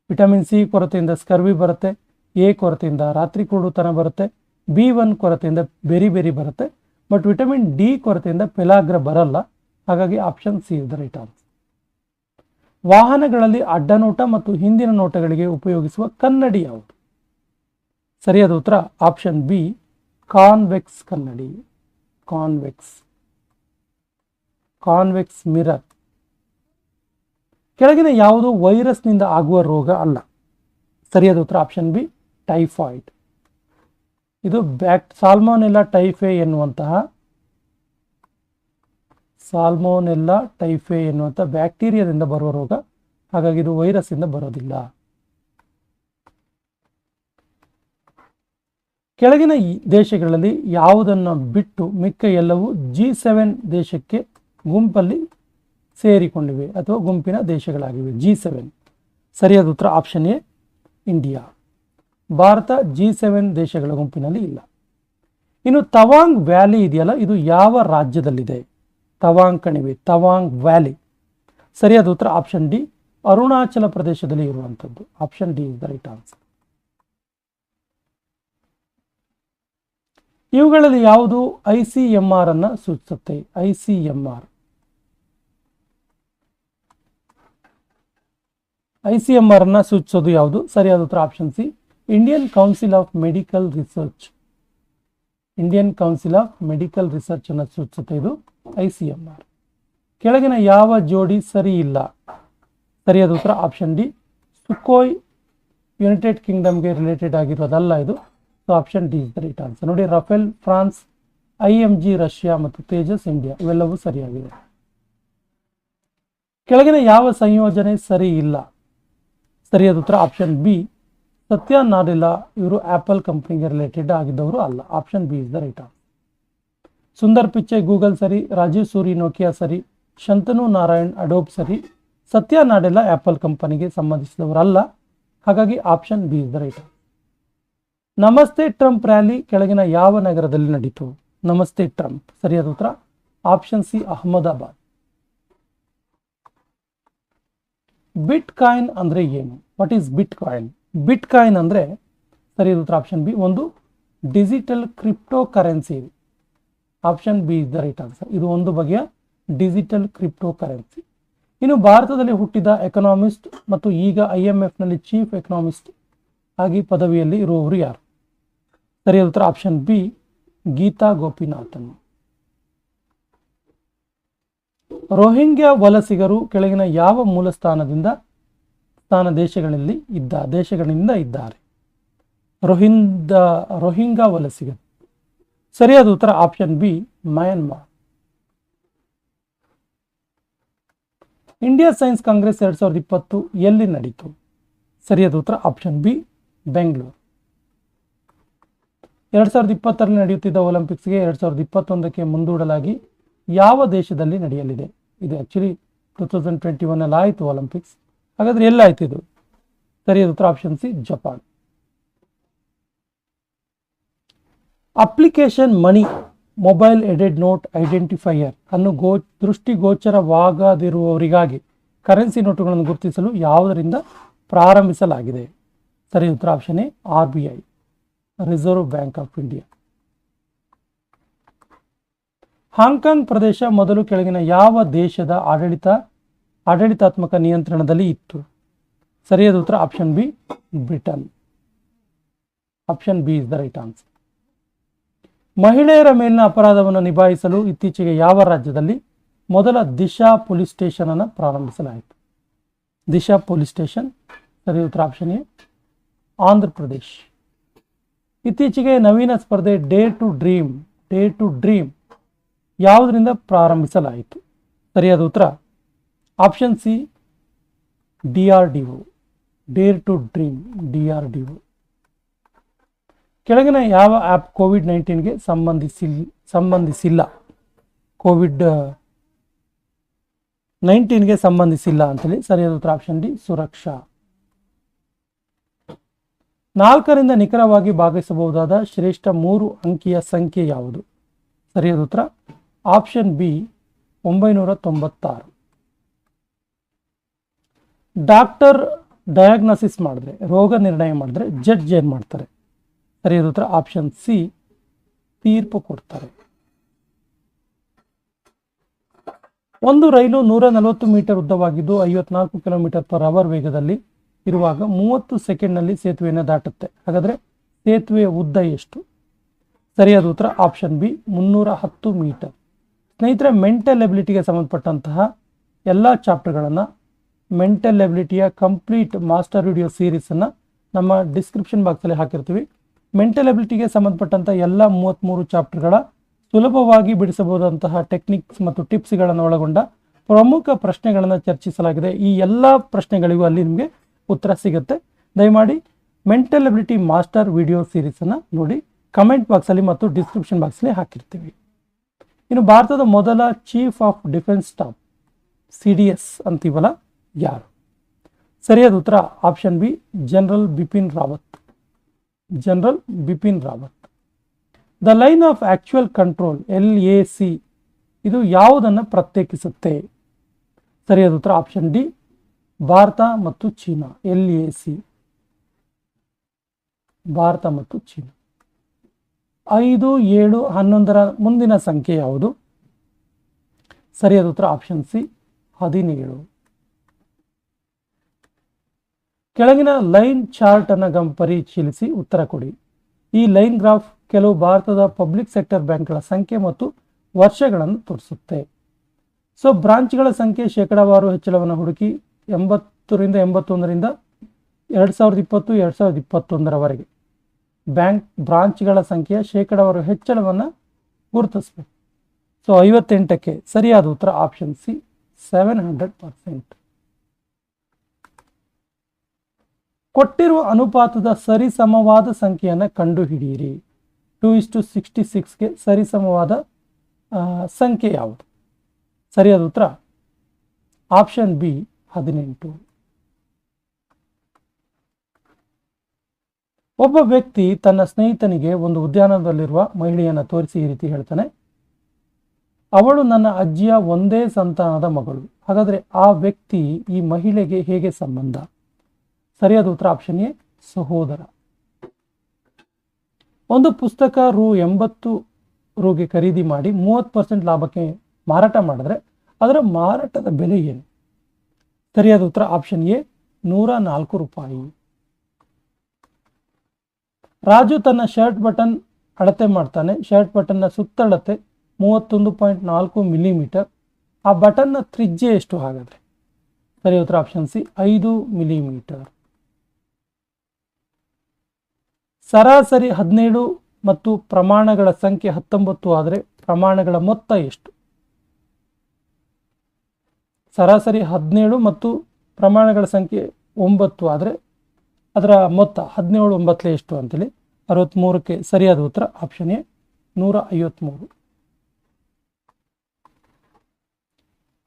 ವಿಟಮಿನ್ ಸಿ ಕೊರತೆಯಿಂದ ಸ್ಕರ್ವಿ ಬರುತ್ತೆ, ಎ ಕೊರತೆಯಿಂದ ರಾತ್ರಿ ಕುರುಡುತನ ಬರುತ್ತೆ, B1 ಕೊರತೆಯಿಂದ ಬೆರಿ ಬರುತ್ತೆ. ಬಟ್ ವಿಟಮಿನ್ ಡಿ ಕೊರತೆಯಿಂದ ಪೆಲಾಗ್ರಾ ಬರಲ್ಲ. ಹಾಗಾಗಿ option C is the right answer. ವಾಹನಗಳಲ್ಲಿ ಅಡ್ಡನೋಟ ಮತ್ತು ಹಿಂದಿನ ನೋಟಗಳಿಗೆ ಉಪಯೋಗಿಸುವ ಕನ್ನಡಿ ಯಾವುದು? ಸರಿಯಾದ ಉತ್ತರ ಆಪ್ಷನ್ ಬಿ, ಕಾನ್ವೆಕ್ಸ್ ಕನ್ನಡಿ. Convex mirror. ಕೆಳಗಿನ ಯಾವುದು ವೈರಸ್ನಿಂದ ಆಗುವ ರೋಗ ಅಲ್ಲ? ಸರಿಯಾದ ಉತ್ತರ ಆಪ್ಷನ್ ಬಿ, ಟೈಫಾಯ್ಡ್. ಇದು ಸಾಲ್ಮೊನೆಲ್ಲಾ ಟೈಫೆ ಎನ್ನುವಂತಹ ಬ್ಯಾಕ್ಟೀರಿಯಾದಿಂದ ಬರುವ ರೋಗ. ಹಾಗಾಗಿ ಇದು ವೈರಸ್ ಇಂದ ಬರೋದಿಲ್ಲ. ಕೆಳಗಿನ ದೇಶಗಳಲ್ಲಿ ಯಾವುದನ್ನು ಬಿಟ್ಟು ಮಿಕ್ಕ ಎಲ್ಲವೂ G7 ದೇಶಕ್ಕೆ ಗುಂಪಲ್ಲಿ ಸೇರಿಕೊಂಡಿವೆ ಅಥವಾ ಗುಂಪಿನ ದೇಶಗಳಾಗಿವೆ? G7. ಸರಿಯಾದ ಉತ್ತರ option A, India. Bharat G7 ದೇಶಗಳ ಗುಂಪಿನಲ್ಲಿ ಇಲ್ಲ. ಇನ್ನು ತವಾಂಗ್ ವ್ಯಾಲಿ ಇದೆಯಲ್ಲ, ಇದು ಯಾವ ರಾಜ್ಯದಲ್ಲಿದೆ? ತವಾಂಗ್ ಕಣಿವೆ, ತವಾಂಗ್ ವ್ಯಾಲಿ. ಸರಿಯಾದ ಉತ್ತರ ಆಪ್ಷನ್ ಡಿ, ಅರುಣಾಚಲ ಪ್ರದೇಶದಲ್ಲಿ ಇರುವಂಥದ್ದು. Option D is the right answer. ಇವುಗಳಲ್ಲಿ ಯಾವುದು ICMR ಅನ್ನ ಸೂಚಿಸುತ್ತೆ? ICMR ಅನ್ನ ಸೂಚಿಸೋದು ಯಾವುದು? ಸರಿಯಾದ ಉತ್ತರ option C, Indian Council of Medical Research ಅನ್ನು ಸೂಚಿಸುತ್ತೆ ಇದು ICMR. ಕೆಳಗಿನ ಯಾವ ಜೋಡಿ ಸರಿ ಇಲ್ಲ? ಸರಿಯಾದ ಉತ್ತರ ಆಪ್ಷನ್ ಡಿ, ಸುಕೋಯ್ ಯುನೈಟೆಡ್ ಕಿಂಗ್ಡಮ್ಗೆ ರಿಲೇಟೆಡ್ ಆಗಿರೋದಲ್ಲ ಇದು. So option D is the right answer. ನೋಡಿ, ರಫೇಲ್ ಫ್ರಾನ್ಸ್, IMG ರಷ್ಯಾ ಮತ್ತು ತೇಜಸ್ ಇಂಡಿಯಾ ಇವೆಲ್ಲವೂ ಸರಿಯಾಗಿದೆ. ಕೆಳಗಿನ ಯಾವ ಸಂಯೋಜನೆ ಸರಿ ಇಲ್ಲ? ಸರಿಯಾದ ಉತ್ತರ ಆಪ್ಷನ್ ಬಿ, ಸತ್ಯ ನಾಡೆಲ್ಲಾ ಇವರು ಆಪಲ್ ಕಂಪನಿಗೆ ರಿಲೇಟೆಡ್ ಆಗಿದ್ದವರು ಅಲ್ಲ. Option B is the right answer. Sundar Pichai Google ಸರಿ, ರಾಜೀವ್ ಸೂರಿ ನೋಕಿಯಾ ಸರಿ, ಶಂತನು ನಾರಾಯಣ್ ಅಡೋಬ್ ಸರಿ. ಸತ್ಯ ನಾಡೆಲ್ಲಾ ಆಪಲ್ ಕಂಪನಿಗೆ ಸಂಬಂಧಿಸಿದವರಲ್ಲ. ಹಾಗಾಗಿ option B is the right answer. ನಮಸ್ತೆ ಟ್ರಂಪ್ ರ್ಯಾಲಿ ಕೆಳಗಿನ ಯಾವ ನಗರದಲ್ಲಿ ನಡೀತು? ನಮಸ್ತೆ ಟ್ರಂಪ್. ಸರಿಯಾದ ಉತ್ತರ ಆಪ್ಷನ್ ಸಿ, ಅಹಮದಾಬಾದ್. ಬಿಟ್ ಕಾಯಿನ್ ಅಂದ್ರೆ ಏನು? What is bit coin? Bit coin ಅಂದ್ರೆ ಸರಿಯಾದ ಉತ್ತರ ಆಪ್ಷನ್ ಬಿ, ಒಂದು digital crypto currency. Option B is the right answer. ಇದು ಒಂದು ಬಗೆಯ ಡಿಜಿಟಲ್ ಕ್ರಿಪ್ಟೋ ಕರೆನ್ಸಿ. ಇನ್ನು ಭಾರತದಲ್ಲಿ ಹುಟ್ಟಿದ ಎಕನಾಮಿಸ್ಟ್ ಮತ್ತು ಈಗ IMF ನಲ್ಲಿ ಚೀಫ್ ಎಕನಾಮಿಸ್ಟ್ ಆಗಿ ಪದವಿಯಲ್ಲಿ ಇರುವವರು ಯಾರು? ಸರಿಯಾದ ಉತ್ತರ option B, Geeta Gopinath. Rohingya ವಲಸಿಗರು ಕೆಳಗಿನ ಯಾವ ಮೂಲ ದೇಶಗಳಿಂದ ಇದ್ದಾರೆ? ರೋಹಿಂಗ್ಯಾ ವಲಸಿಗರು. ಸರಿಯಾದ ಉತ್ತರ option B, Myanmar. India science Congress 2020 ಎಲ್ಲಿ ನಡೀತು? ಸರಿಯಾದ ಉತ್ತರ ಆಪ್ಷನ್ ಬಿ, ಬೆಂಗಳೂರು. 2020ರಲ್ಲಿ ನಡೆಯುತ್ತಿದ್ದ ಒಲಿಂಪಿಕ್ಸ್ಗೆ 2021ಕ್ಕೆ ಮುಂದೂಡಲಾಗಿ ಯಾವ ದೇಶದಲ್ಲಿ ನಡೆಯಲಿದೆ? ಇದು ಆಕ್ಚುಲಿ 2021 ಅಲ್ಲಿ ಆಯಿತು ಒಲಿಂಪಿಕ್ಸ್. ಹಾಗಾದ್ರೆ ಎಲ್ಲಾಯ್ತು ಇದು? ಸರಿಯಾದ ಉತ್ತರ option C, Japan. Application money mobile aided note identifier ಅನ್ನು ದೃಷ್ಟಿಗೋಚರವಾಗದಿರುವವರಿಗಾಗಿ ಕರೆನ್ಸಿ ನೋಟುಗಳನ್ನು ಗುರುತಿಸಲು ಯಾವುದರಿಂದ ಪ್ರಾರಂಭಿಸಲಾಗಿದೆ? ಸರಿ ಉತ್ತರ option A RBI, reserve bank of India. Hong Kong ಪ್ರದೇಶ ಮೊದಲು ಕೆಳಗಿನ ಯಾವ ದೇಶದ ಆಡಳಿತಾತ್ಮಕ ನಿಯಂತ್ರಣದಲ್ಲಿ ಇತ್ತು? ಸರಿಯಾದ ಉತ್ತರ option B, Britain. Option B is the right answer. ಮಹಿಳೆಯರ ಮೇಲಿನ ಅಪರಾಧವನ್ನು ನಿಭಾಯಿಸಲು ಇತ್ತೀಚೆಗೆ ಯಾವ ರಾಜ್ಯದಲ್ಲಿ ಮೊದಲ ದಿಶಾ ಪೊಲೀಸ್ ಸ್ಟೇಷನ್ ಅನ್ನು ಪ್ರಾರಂಭಿಸಲಾಯಿತು? Disha police station. ಸರಿ ಉತ್ತರ ಆಪ್ಷನ್ ಎ, ಆಂಧ್ರ ಪ್ರದೇಶ್. ಇತ್ತೀಚೆಗೆ ನವೀನ ಸ್ಪರ್ಧೆ ಡೇ ಟು ಡ್ರೀಮ್ ಯಾವುದರಿಂದ ಪ್ರಾರಂಭಿಸಲಾಯಿತು? ಸರಿಯಾದ ಉತ್ತರ option C, DRDO, dare to dream, DRDO. ಕೆಳಗಿನ ಯಾವ ಆ್ಯಪ್ COVID-19ಗೆ ಸಂಬಂಧಿಸಿಲ್ಲ? COVID-19ಗೆ ಸಂಬಂಧಿಸಿಲ್ಲ ಅಂತೇಳಿ. ಸರಿಯಾದ ಉತ್ತರ ಆಪ್ಷನ್ ಡಿ, ಸುರಕ್ಷಾ. 4ರಿಂದ ನಿಖರವಾಗಿ ಭಾಗಿಸಬಹುದಾದ ಶ್ರೇಷ್ಠ 3 ಅಂಕಿಯ ಸಂಖ್ಯೆ ಯಾವುದು? ಸರಿಯಾದ ಉತ್ತರ ಆಪ್ಷನ್ ಬಿ, 996. ಡಾಕ್ಟರ್ ಡಯಾಗ್ನೋಸಿಸ್ ಮಾಡಿದ್ರೆ, ರೋಗ ನಿರ್ಣಯ ಮಾಡಿದ್ರೆ ಜಡ್ಜ್ ಏನು ಮಾಡ್ತಾರೆ? ಸರಿಯಾದ ಉತ್ತರ ಆಪ್ಷನ್ ಸಿ, ತೀರ್ಪು ಕೊಡ್ತಾರೆ. ಒಂದು ರೈಲು 140 ಮೀಟರ್ ಉದ್ದವಾಗಿದ್ದು 54 km/h ವೇಗದಲ್ಲಿ ಇರುವಾಗ 30 ಸೆಕೆಂಡ್ನಲ್ಲಿ ಸೇತುವೆಯನ್ನು ದಾಟುತ್ತೆ. ಹಾಗಾದರೆ ಸೇತುವೆಯ ಉದ್ದ ಎಷ್ಟು? ಸರಿಯಾದ ಉತ್ತರ ಆಪ್ಷನ್ ಬಿ, 310 ಮೀಟರ್. ಸ್ನೇಹಿತರೆ, ಮೆಂಟಲ್ ಎಬಿಲಿಟಿಗೆ ಸಂಬಂಧಪಟ್ಟಂತಹ ಎಲ್ಲ ಚಾಪ್ಟರ್ಗಳನ್ನು, ಮೆಂಟಲ್ ಎಬಿಲಿಟಿಯ ಕಂಪ್ಲೀಟ್ ಮಾಸ್ಟರ್ ವಿಡಿಯೋ ಸೀರೀಸನ್ನು ನಮ್ಮ ಡಿಸ್ಕ್ರಿಪ್ಷನ್ ಬಾಕ್ಸಲ್ಲಿ ಹಾಕಿರ್ತೀವಿ. ಮೆಂಟಲ್ ಎಬಿಲಿಟಿಗೆ ಸಂಬಂಧಪಟ್ಟಂಥ ಎಲ್ಲ 33 ಚಾಪ್ಟರ್ಗಳ ಸುಲಭವಾಗಿ ಬಿಡಿಸಬಹುದಂತಹ ಟೆಕ್ನಿಕ್ಸ್ ಮತ್ತು ಟಿಪ್ಸ್ಗಳನ್ನು ಒಳಗೊಂಡ ಪ್ರಮುಖ ಪ್ರಶ್ನೆಗಳನ್ನು ಚರ್ಚಿಸಲಾಗಿದೆ. ಈ ಎಲ್ಲ ಪ್ರಶ್ನೆಗಳಿಗೂ ಅಲ್ಲಿ ನಿಮಗೆ ಉತ್ತರ ಸಿಗುತ್ತೆ. ದಯಮಾಡಿ ಮೆಂಟಲ್ ಎಬಿಲಿಟಿ ಮಾಸ್ಟರ್ ವಿಡಿಯೋ ಸೀರೀಸನ್ನು ನೋಡಿ. ಕಮೆಂಟ್ ಬಾಕ್ಸಲ್ಲಿ ಮತ್ತು ಡಿಸ್ಕ್ರಿಪ್ಷನ್ ಬಾಕ್ಸಲ್ಲಿ ಹಾಕಿರ್ತೀವಿ. ಇನ್ನು ಭಾರತದ ಮೊದಲ chief of defence staff CDS ಅಂತೀವಲ್ಲ, ಯಾರು? ಸರಿಯಾದ ಉತ್ತರ option B, general Bipin Rawat. The line of actual control LAC ಇದು ಯಾವುದನ್ನು ಪ್ರತ್ಯೇಕಿಸುತ್ತೆ? ಸರಿಯಾದ ಉತ್ತರ ಆಪ್ಷನ್ ಡಿ, ಭಾರತ ಮತ್ತು ಚೀನಾ. LAC, ಭಾರತ ಮತ್ತು ಚೀನಾ. 5, 7, 11ರ ಮುಂದಿನ ಸಂಖ್ಯೆ ಯಾವುದು? ಸರಿಯಾದ ಉತ್ತರ ಆಪ್ಷನ್ ಸಿ, 17. ಕೆಳಗಿನ ಲೈನ್ ಚಾರ್ಟ್ ಅನ್ನು ಪರಿಶೀಲಿಸಿ ಉತ್ತರ ಕೊಡಿ. ಈ ಲೈನ್ ಗ್ರಾಫ್ ಕೆಲವು ಭಾರತದ ಪಬ್ಲಿಕ್ ಸೆಕ್ಟರ್ ಬ್ಯಾಂಕ್ಗಳ ಸಂಖ್ಯೆ ಮತ್ತು ವರ್ಷಗಳನ್ನು ತೋರಿಸುತ್ತೆ. ಸೊ ಬ್ರಾಂಚ್ಗಳ ಸಂಖ್ಯೆ ಶೇಕಡಾವಾರು ಹೆಚ್ಚಳವನ್ನು ಹುಡುಕಿ 80ರಿಂದ 81ರಿಂದ 2020 2021ರವರೆಗೆ ಬ್ರಾಂಚ್ಗಳ ಸಂಖ್ಯೆಯ ಶೇಕಡಾವಾರು ಹೆಚ್ಚಳವನ್ನು ಗುರುತಿಸಬೇಕು. ಸೊ 58ಕ್ಕೆ ಸರಿಯಾದ ಉತ್ತರ ಆಪ್ಷನ್ ಸಿ, 700%. ಕೊಟ್ಟಿರುವ ಅನುಪಾತದ ಸರಿಸಮವಾದ ಸಂಖ್ಯೆಯನ್ನು ಕಂಡುಹಿಡಿಯಿರಿ. 2:66ಗೆ ಸರಿಸಮವಾದ ಸಂಖ್ಯೆ ಯಾವುದು? ಸರಿಯಾದ ಉತ್ತರ ಆಪ್ಷನ್ ಬಿ, 18. ಒಬ್ಬ ವ್ಯಕ್ತಿ ತನ್ನ ಸ್ನೇಹಿತನಿಗೆ ಒಂದು ಉದ್ಯಾನದಲ್ಲಿರುವ ಮಹಿಳೆಯನ್ನು ತೋರಿಸಿ ಈ ರೀತಿ ಹೇಳ್ತಾನೆ, ಅವಳು ನನ್ನ ಅಜ್ಜಿಯ ಒಂದೇ ಸಂತಾನದ ಮಗಳು. ಹಾಗಾದರೆ ಆ ವ್ಯಕ್ತಿ ಈ ಮಹಿಳೆಗೆ ಹೇಗೆ ಸಂಬಂಧ? ಸರಿಯಾದ ಉತ್ತರ ಆಪ್ಷನ್ ಎ, ಸಹೋದರ. ಒಂದು ಪುಸ್ತಕ ₹80 ಖರೀದಿ ಮಾಡಿ 30% ಲಾಭಕ್ಕೆ ಮಾರಾಟ ಮಾಡಿದ್ರೆ ಅದರ ಮಾರಾಟದ ಬೆಲೆ ಏನು? ಸರಿಯಾದ ಉತ್ತರ ಆಪ್ಷನ್ ಎ, ₹104. ರಾಜು ತನ್ನ ಶರ್ಟ್ ಬಟನ್ ಅಳತೆ ಮಾಡ್ತಾನೆ. ಶರ್ಟ್ ಬಟನ್ನ ಸುತ್ತಳತೆ 31.4 ಮಿಲಿಮೀಟರ್. ಆ ಬಟನ್ನ ತ್ರಿಜ್ಯೆ ಎಷ್ಟು ಹಾಗಾದ್ರೆ? ಸರಿಯಾದ ಉತ್ತರ ಆಪ್ಷನ್ ಸಿ, 5 ಮಿಲಿಮೀಟರ್. ಸರಾಸರಿ 17 ಮತ್ತು ಪ್ರಮಾಣಗಳ ಸಂಖ್ಯೆ 19 ಆದರೆ ಪ್ರಮಾಣಗಳ ಮೊತ್ತ ಎಷ್ಟು? ಸರಾಸರಿ 17 ಮತ್ತು ಪ್ರಮಾಣಗಳ ಸಂಖ್ಯೆ 9 ಆದರೆ ಅದರ ಮೊತ್ತ 17 9 ಎಷ್ಟು ಅಂತೇಳಿ 63ಕ್ಕೆ ಸರಿಯಾದ ಉತ್ತರ ಆಪ್ಷನ್ ಎ, 153.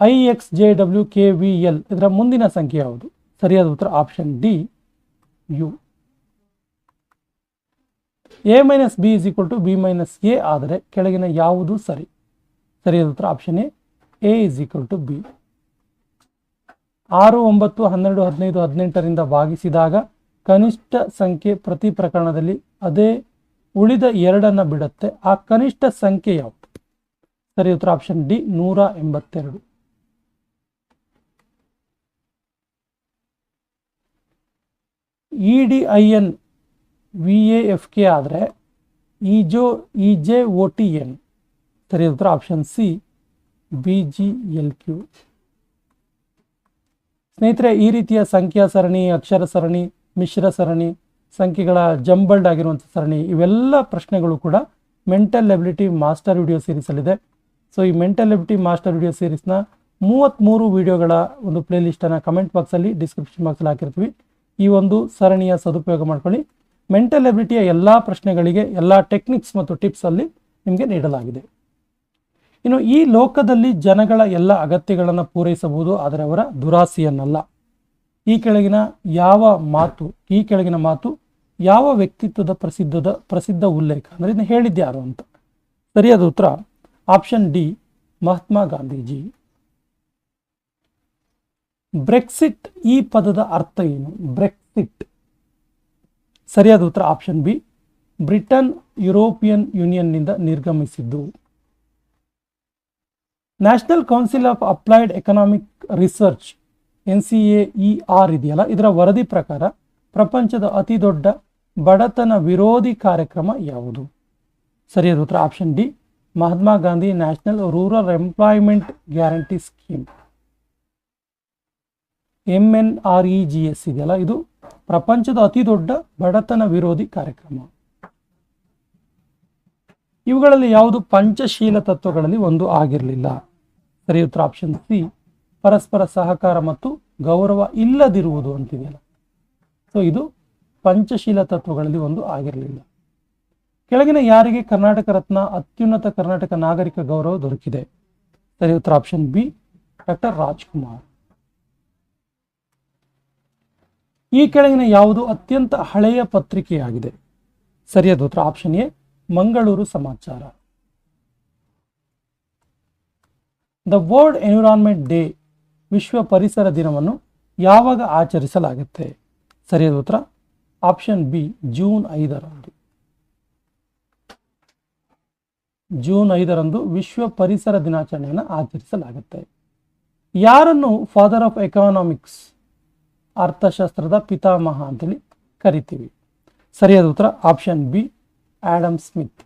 IXJWKVL ಇದರ ಮುಂದಿನ ಸಂಖ್ಯೆ ಯಾವುದು? ಸರಿಯಾದ ಉತ್ತರ option D, U. A minus B is equal to B minus A ಆದರೆ ಕೆಳಗಿನ ಯಾವುದು ಸರಿ? ಸರಿಯಾದ ಉತ್ತರ option A is equal to B. 6, 9, 12, 15, 18ರಿಂದ ಭಾಗಿಸಿದಾಗ ಕನಿಷ್ಠ ಸಂಖ್ಯೆ ಪ್ರತಿ ಪ್ರಕರಣದಲ್ಲಿ ಅದೇ ಉಳಿದ 2 ಬಿಡುತ್ತೆ. ಆ ಕನಿಷ್ಠ ಸಂಖ್ಯೆ ಯಾವುದು? ಸರಿ ಉತ್ತರ ಆಪ್ಷನ್ ಡಿ 182. EDIN VAFK ಆದರೆ EJOTN. ಸರಿಯಾದ ಉತ್ತರ ಆಪ್ಷನ್ ಸಿ BGLQ. ಸ್ನೇಹಿತರೆ, ಈ ರೀತಿಯ ಸಂಖ್ಯಾ ಸರಣಿ, ಅಕ್ಷರ ಸರಣಿ, ಮಿಶ್ರ ಸರಣಿ, ಸಂಖ್ಯೆಗಳ ಜಂಬಲ್ಡ್ ಆಗಿರುವಂಥ ಸರಣಿ, ಇವೆಲ್ಲ ಪ್ರಶ್ನೆಗಳು ಕೂಡ ಮೆಂಟಲ್ ಎಬಿಲಿಟಿ ಮಾಸ್ಟರ್ ವಿಡಿಯೋ ಸೀರೀಸಲ್ಲಿದೆ. ಸೊ ಈ ಮೆಂಟಲ್ ಎಬಿಲಿಟಿ ಮಾಸ್ಟರ್ ವಿಡಿಯೋ ಸೀರೀಸ್ನ 33 ವಿಡಿಯೋಗಳ ಒಂದು ಪ್ಲೇ ಲಿಸ್ಟನ್ನು ಕಮೆಂಟ್ ಬಾಕ್ಸಲ್ಲಿ, ಡಿಸ್ಕ್ರಿಪ್ಷನ್ ಬಾಕ್ಸಲ್ಲಿ ಹಾಕಿರ್ತೀವಿ. ಈ ಒಂದು ಸರಣಿಯ ಸದುಪಯೋಗ ಮಾಡ್ಕೊಳ್ಳಿ. ಮೆಂಟಲ್ ಎಬಿಲಿಟಿಯ ಎಲ್ಲ ಪ್ರಶ್ನೆಗಳಿಗೆ ಎಲ್ಲ ಟೆಕ್ನಿಕ್ಸ್ ಮತ್ತು ಟಿಪ್ಸ್ ಅಲ್ಲಿ ನಿಮಗೆ ನೀಡಲಾಗಿದೆ. ಇನ್ನು ಈ ಲೋಕದಲ್ಲಿ ಜನಗಳ ಎಲ್ಲ ಅಗತ್ಯಗಳನ್ನು ಪೂರೈಸಬಹುದು, ಆದರೆ ಅವರ ದುರಾಸೆಯನ್ನಲ್ಲ. ಈ ಕೆಳಗಿನ ಮಾತು ಯಾವ ವ್ಯಕ್ತಿತ್ವದ ಪ್ರಸಿದ್ಧ ಉಲ್ಲೇಖ? ಅಂದರೆ ಇದನ್ನು ಹೇಳಿದ್ಯಾರು ಅಂತ. ಸರಿಯಾದ ಉತ್ತರ option D Mahatma Gandhiji. Brexit ಈ ಪದದ ಅರ್ಥ ಏನು? ಬ್ರೆಕ್ಸಿಟ್. ಸರಿಯಾದ ಉತ್ತರ ಆಪ್ಷನ್ ಬಿ ಬ್ರಿಟನ್ ಯುರೋಪಿಯನ್ ಯೂನಿಯನ್ನಿಂದ ನಿರ್ಗಮಿಸಿದ್ದು. National Council of Applied Economic Research NCAER ಇದೆಯಲ್ಲ, ಇದರ ವರದಿ ಪ್ರಕಾರ ಪ್ರಪಂಚದ ಅತಿ ದೊಡ್ಡ ಬಡತನ ವಿರೋಧಿ ಕಾರ್ಯಕ್ರಮ ಯಾವುದು? ಸರಿಯಾದ ಉತ್ತರ option D Mahatma Gandhi national rural employment guarantee scheme. MNREGS ಇದೆಯಲ್ಲ, ಇದು ಪ್ರಪಂಚದ ಅತಿ ದೊಡ್ಡ ಬಡತನ ವಿರೋಧಿ ಕಾರ್ಯಕ್ರಮ. ಇವುಗಳಲ್ಲಿ ಯಾವುದು ಪಂಚಶೀಲ ತತ್ವಗಳಲ್ಲಿ ಒಂದು ಆಗಿರಲಿಲ್ಲ? ಸರಿ ಉತ್ತರ ಆಪ್ಷನ್ ಸಿ ಪರಸ್ಪರ ಸಹಕಾರ ಮತ್ತು ಗೌರವ ಇಲ್ಲದಿರುವುದು ಅಂತಿದೆಯಲ್ಲ, ಸೊ ಇದು ಪಂಚಶೀಲ ತತ್ವಗಳಲ್ಲಿ ಒಂದು ಆಗಿರಲಿಲ್ಲ. ಕೆಳಗಿನ ಯಾರಿಗೆ ಕರ್ನಾಟಕ ರತ್ನ ಅತ್ಯುನ್ನತ ಕರ್ನಾಟಕ ನಾಗರಿಕ ಗೌರವ ದೊರಕಿದೆ? ಸರಿ ಉತ್ತರ ಆಪ್ಷನ್ ಬಿ ಡಾಕ್ಟರ್ ರಾಜ್ಕುಮಾರ್. ಈ ಕೆಳಗಿನ ಯಾವುದು ಅತ್ಯಂತ ಹಳೆಯ ಪತ್ರಿಕೆಯಾಗಿದೆ? ಸರಿಯಾದ ಉತ್ತರ ಆಪ್ಷನ್ ಎ ಮಂಗಳೂರು ಸಮಾಚಾರ. ದ ವರ್ಲ್ಡ್ ಎನ್ವಿರಾನ್ಮೆಂಟ್ ಡೇ ವಿಶ್ವ ಪರಿಸರ ದಿನವನ್ನು ಯಾವಾಗ ಆಚರಿಸಲಾಗುತ್ತೆ? ಸರಿಯಾದ ಉತ್ತರ ಆಪ್ಷನ್ ಬಿ ಜೂನ್ 5ರಂದು. ಜೂನ್ 5ರಂದು ವಿಶ್ವ ಪರಿಸರ ದಿನಾಚರಣೆಯನ್ನು ಆಚರಿಸಲಾಗುತ್ತೆ. ಯಾರನ್ನು ಫಾದರ್ ಆಫ್ ಎಕಾನಾಮಿಕ್ಸ್, ಅರ್ಥಶಾಸ್ತ್ರದ ಪಿತಾಮಹ ಅಂತೇಳಿ ಕರಿತೀವಿ? ಸರಿಯಾದ ಉತ್ತರ option B Adam Smith.